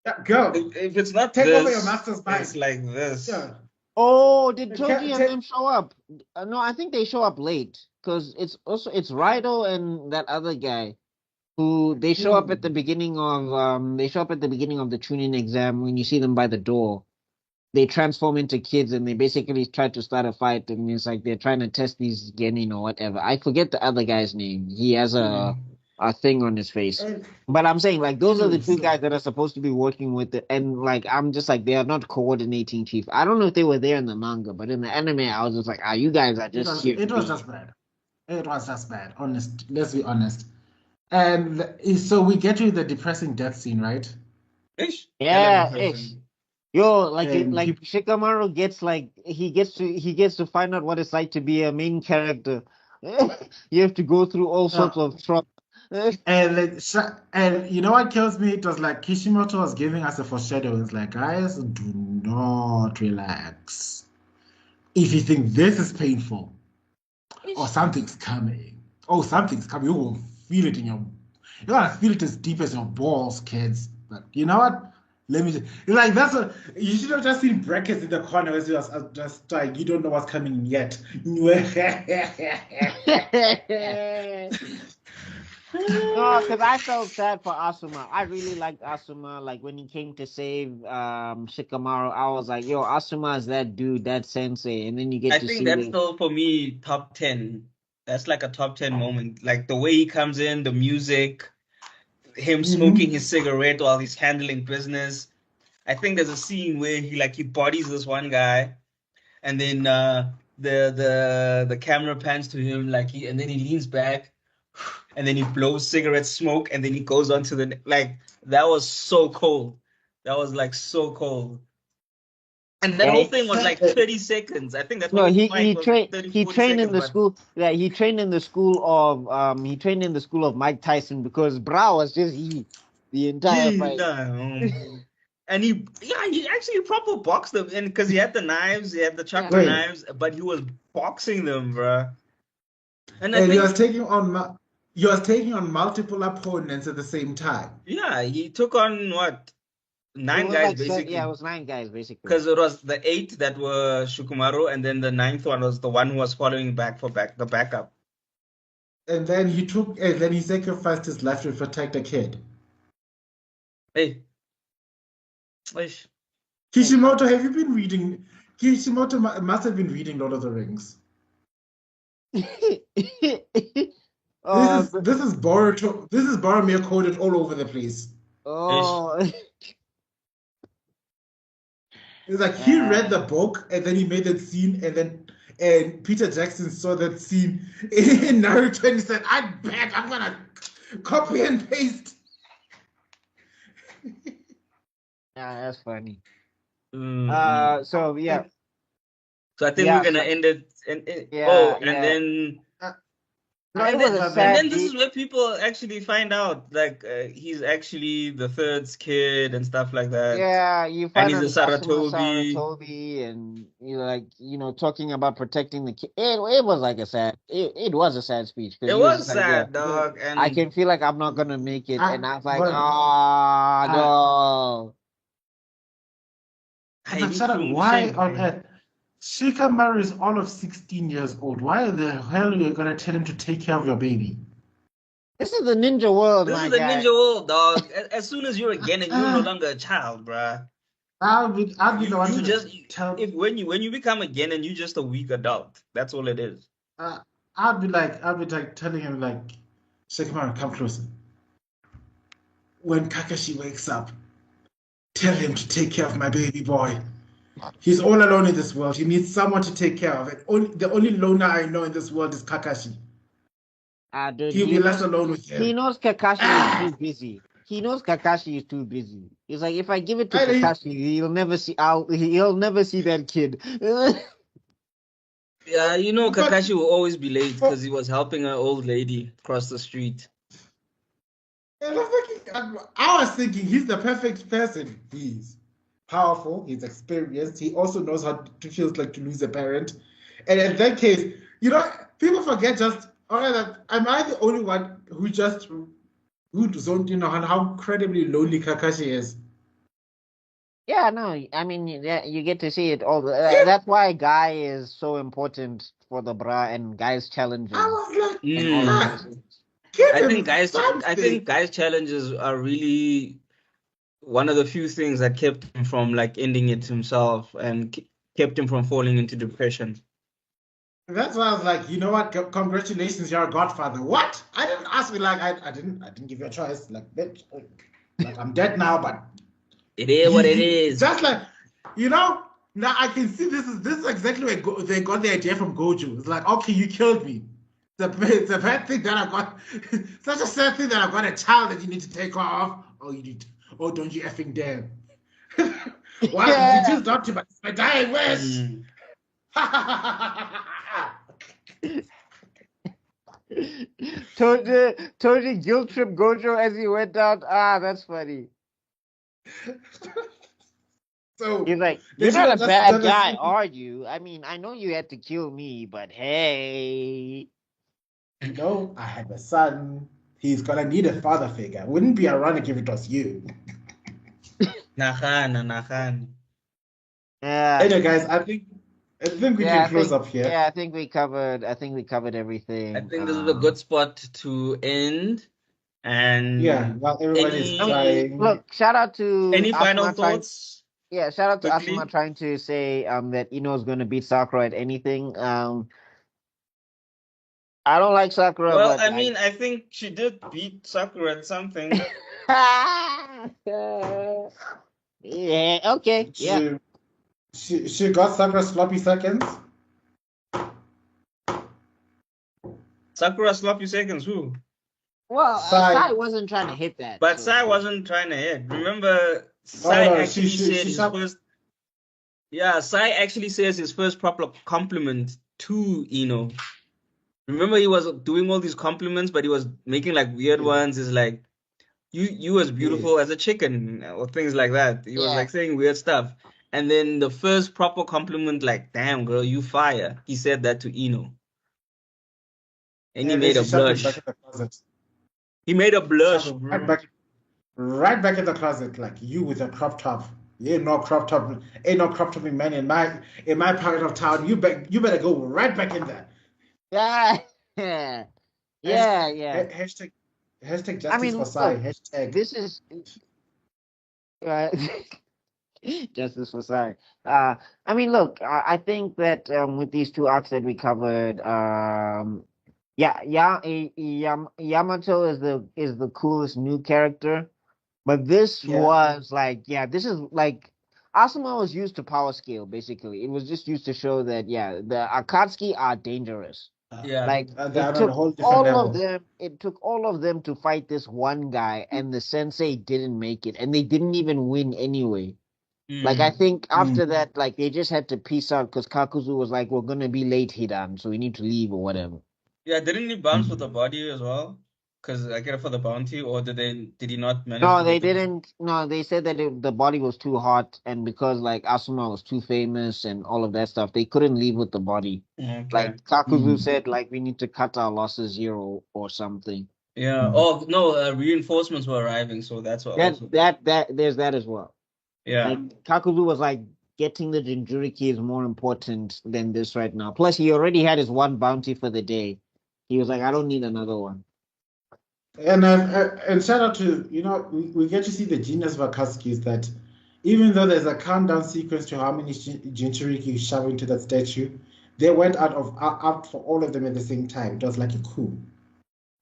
Yeah, go. If it's not Take over your this, master's it's mind. like this. Yeah. Oh, did Toji and Take, them show up? No, I think they show up late because it's Raido and that other guy. who they show up at the Ooh. beginning of the tuning exam when you see them by the door. They transform into kids and they basically try to start a fight and it's like they're trying to test these genin or whatever. I forget the other guy's name. He has a thing on his face. And But I'm saying like those are the dude, two so guys that are supposed to be working with it, and like I'm just like they are not coordinating chief. I don't know if they were there in the manga, but in the anime I was just like, ah, you guys are just here to it was be. just bad. It was just bad. Honest. Let's be honest. And so we get to the depressing death scene, right? Ish. Hella Yeah, ish. depressing. Yo, And like Shikamaru gets like he gets to find out what it's like to be a main character. You have to go through all uh, sorts of trouble. and you know what kills me? It was like Kishimoto was giving us a foreshadowing. It's like, guys, do not relax. If you think this is painful, or something's coming, you will feel it in your, you're gonna feel it as deep as your balls, kids. But you know what? Let me just, like that's a you should have just seen brackets in the corner as you was just like you don't know what's coming yet. No, because I felt sad for Asuma. I really liked Asuma. Like when he came to save Shikamaru, I was like, yo, Asuma is that dude, that sensei. And then you get I to think see that's the still for me top 10. That's like a top 10 moment. Like the way he comes in, the music, him smoking Mhm. his cigarette while he's handling business. I think there's a scene where he bodies this one guy, and then the camera pans to him and then he leans back, and then he blows cigarette smoke, and then he goes on to like that was so cold. That was like so cold. And that whole yeah, thing was like 30 seconds. I think that no, whole fight was like 30, he 40 trained in seconds, the but school. Yeah, he trained in the school of Mike Tyson because Bra was just the entire gee, fight. no. And he actually proper boxed them, and because he had the knives, he had the Yeah. chakra Wait, knives, but he was boxing them, bruh. And I and think, you was taking on multiple opponents at the same time. yeah, he took on what, It nine was guys like yeah, it basically, was 9 guys basically. because it was the eight that were Shukumaru, and then the ninth one was the one who was following back for the backup. And then he sacrificed his life to protect a kid. Hey, ish. Kishimoto, have you been reading? Kishimoto must have been reading Lord of the Rings. Oh, This is Boromir coded all over the place. Ish. oh, It's like he read uh, the book and then he made that scene and Peter Jackson saw that scene in Naruto and he said, I bet I'm gonna copy and paste. yeah, that's funny. Mm-mm. So yeah, And So I think we're yeah, gonna so end it. yeah, And yeah. then uh, No, it was a but and then then sad this beat. is where people actually find out like he's actually the third's kid and stuff like that, Yeah, you and find he's out a it's Asuma Saratobi. Saratobi, and you know, like talking about protecting the kid. It was like it was a sad speech because It he was just was like, yeah, sad, dog, I and can feel like I'm not gonna make it, and I was like, but ah, no. but highly shut up, shame, why shame, on bro. earth? Shikamaru is all of 16 years old. Why the hell are you gonna tell him to take care of your baby? This is the ninja world, This is my the guy. ninja world, dog. As soon as you're a Genin, you're no Uh, longer a child, bruh. I'll be You the one you to just tell. if when you become a Genin, you're just a weak adult. That's all it is. Uh, I'll be like telling him like, Shikamaru, come closer. When Kakashi wakes up, tell him to take care of my baby boy. He's all alone in this world. He needs someone to take care of it. The only loner I know in this world is Kakashi. Dude, He'll be left alone with he him. knows Kakashi is too Ah! busy. He knows Kakashi is too busy. He's like, if I give it to And Kakashi, he'll never see that kid. Yeah, but Kakashi will always be late because he was helping an old lady cross the street. I was thinking he's the perfect person. He's powerful, he's experienced, he also knows how to feels like to lose a parent. And in that case, people forget just, all right, am I the only one who don't how incredibly lonely Kakashi is? Yeah, no, I mean, yeah, you get to see it all. Yeah, That's why Guy is so important for the bra and Guy's I challenges was like, and all of Mm. those ah. things. Give I him think something. guys challenges are really one of the few things that kept him from like ending it himself and kept him from falling into depression. That's why I was like, you know what? Congratulations, you're a godfather. What? I didn't ask me like I didn't give you a choice. Like, bitch, like I'm dead now, but It is what it you is. just like, you know. Now I can see this is exactly where they got the idea from Gojo. It's like, okay, you killed me. It's a bad thing that I got. Such a sad thing that I got a child that you need to take off. Oh, you did. Oh, don't you effing dare! Why did you choose not to? But it's my dying wish. Mm. Told you guilt trip Gojo as he went out. Ah, that's funny. So He's like, they you're should not have a just bad done the guy, same. are you? I mean, I know you had to kill me, but hey. You know, I have a son. He's gonna need a father figure. Wouldn't be ironic if it was you. Nahan. Yeah. Anyway, guys, I think we Yeah, can close up here. I think we covered I everything. think this is a good spot to end. Yeah, And while everyone is I mean, crying. look, shout out to any final Asuma thoughts quickly? trying to say that Ino's gonna beat Sakura at anything. I don't like Sakura, Well, but I like mean, I think she did beat Sakura at something. yeah, okay, yeah. She she got Sakura's sloppy seconds. Sakura sloppy seconds, who? Well, Sai. Sai wasn't trying to hit that, But so Sai wasn't trying to hit. Remember, Oh Sai no, she actually she said she his shot. first. Yeah, Sai actually says his first proper compliment to Ino. Remember, he was doing all these compliments, but he was making like weird Yes, ones. Is like you as beautiful as yes. a chicken or things like that. He was yeah. like saying weird stuff. And then the first proper compliment, like, damn girl, you fire. He said that to Ino. And he And then made a she shoved him back blush. in the closet. He made a Shoved blush, him bro. right back in the closet, like you with a crop top. You ain't no crop top, ain't no crop topping man in my part of town. You better go right back in there. Yeah. Yeah. Hashtag, Yeah, yeah. hashtag, hashtag I justice for mean, Sai. look, Hashtag. this is uh, justice for Sai. I mean, look, I think that with these two arcs that we covered, Yamato is the coolest new character, but this Yeah. was like, yeah, this is like Asuma was used to power scale basically. It was just used to show that yeah, the Akatsuki are dangerous. Yeah. Like They're on a whole different level. it took all of them to fight this one guy, and the sensei didn't make it, and they didn't even win anyway. Like I Mm. think Mm. after that, like they just had to peace out because Kakuzu was like, "We're gonna be late, Hidan, so we need to leave or whatever." Yeah, didn't he bounce with the body as well? Because I get it for the bounty, or did he not manage No, to they get the didn't. No, they said that the body was too hot, and because like Asuma was too famous and all of that stuff, they couldn't leave with the body. Okay. Like Kakuzu Mm. said, like we need to cut our losses zero or something. Yeah. Mm. Oh no, reinforcements were arriving, so that's what also. That there's that as well. Yeah. Like Kakuzu was like getting the Jinchuriki is more important than this right now. Plus, he already had his one bounty for the day. He was like, I don't need another one. And shout out to we get to see the genius of Akatsuki is that even though there's a countdown sequence to how many Jinchuriki you shove into that statue, they went out for all of them at the same time. It was like a coup.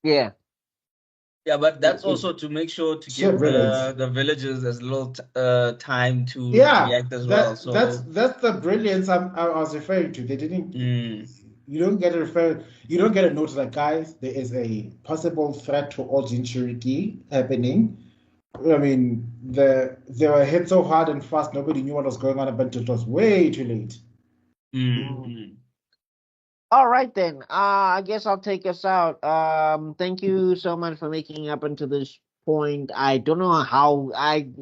Yeah, Yeah, but that's It's also to make sure to sheer give brilliance. the villagers as little time to Yeah, react as well. that's the brilliance I was referring to. They didn't. Mm, You don't get a notice like, guys, there is a possible threat to all Jinchuriki happening. I mean, they were hit so hard and fast, nobody knew what was going on, but it was way too late. mm, mm. mm. All right then. I guess I'll take us out. Thank you so much for making it up until this point. I don't know how I'm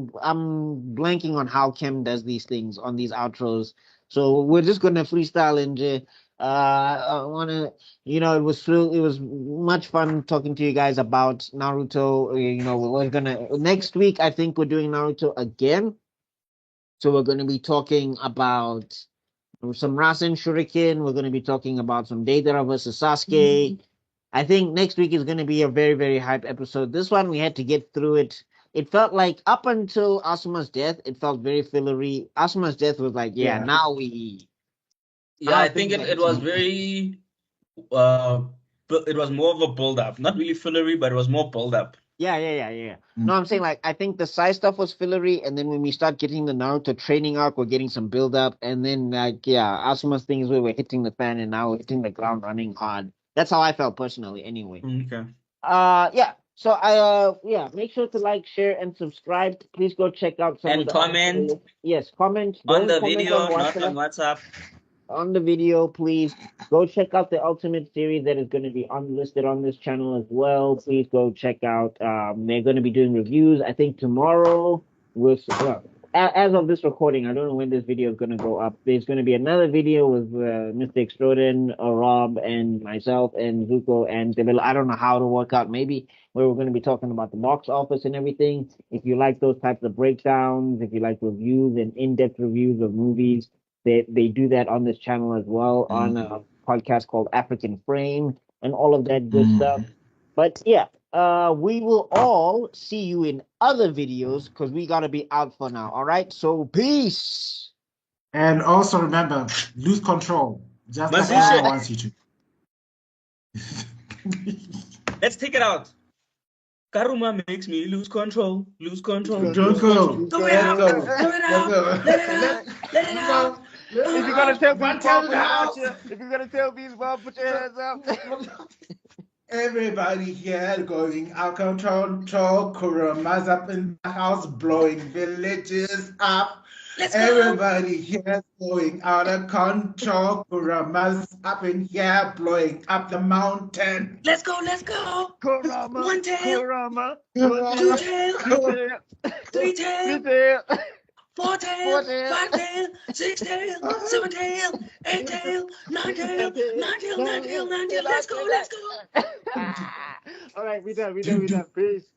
blanking on how Kim does these things on these outros. So we're just gonna freestyle and I wanna it was much fun talking to you guys about Naruto. We're gonna next week I think we're doing Naruto again. So we're gonna be talking about some Rasen Shuriken. We're going to be talking about some Deidara versus Sasuke. I think next week is going to be a very, very hype episode. This one, we had to get through it. It felt like up until Asuma's death, it felt very fillery. Asuma's death was like, Yeah. now Yeah, I think things are it was hitting. very it was more of a build up. Not really fillery, but it was more build up. Yeah. No, I'm saying like I think the side stuff was fillery, and then when we start getting the Naruto training arc, we're getting some build up, and then like Asuma's things where we're hitting the fan, and now we're hitting the ground running hard. That's how I felt personally, anyway. Okay. Yeah. So make sure to like, share, and subscribe. Please go check out some And of the comment yes, comment. on Don't the comment video, on not on WhatsApp. WhatsApp. On the video, please go check out the Ultimate series that is going to be unlisted on this channel as well. Please go check out. They're going to be doing reviews. I think tomorrow, as of this recording, I don't know when this video is going to go up. There's going to be another video with Mr. Extraordin, Rob, and myself, and Zuko, and Devil. I don't know how to work out. Maybe where we're going to be talking about the box office and everything. If you like those types of breakdowns, if you like reviews and in-depth reviews of movies, they do that on this channel as well on a podcast called African Frame and all of that good stuff. But yeah, we will all see you in other videos because we gotta be out for now. All right, so peace. And also remember, lose control. Just like Mazusha. Mama wants you to. Let's take it out. Karuma makes me lose control. Lose control. Don't go. Throw it out. Let's go. Throw it out. Let it out. Let it out. If you're gonna tell One people, tell if you're gonna tell people, put your hands up. Everybody here going out control. Kuruma's up in the house, blowing villages up. Let's go. Everybody here going out of control. Kuruma's up in here, blowing up the mountain. Let's go. Let's go. Kurama, One tail. Kurama, Two tail. Three tail. Four tail, 5 tail, 6 tail, 7 tail, 8 tail, 9 tail, 9 tail, 9 tail, 9 tail. Let's go, let's go. All right, we done. Peace.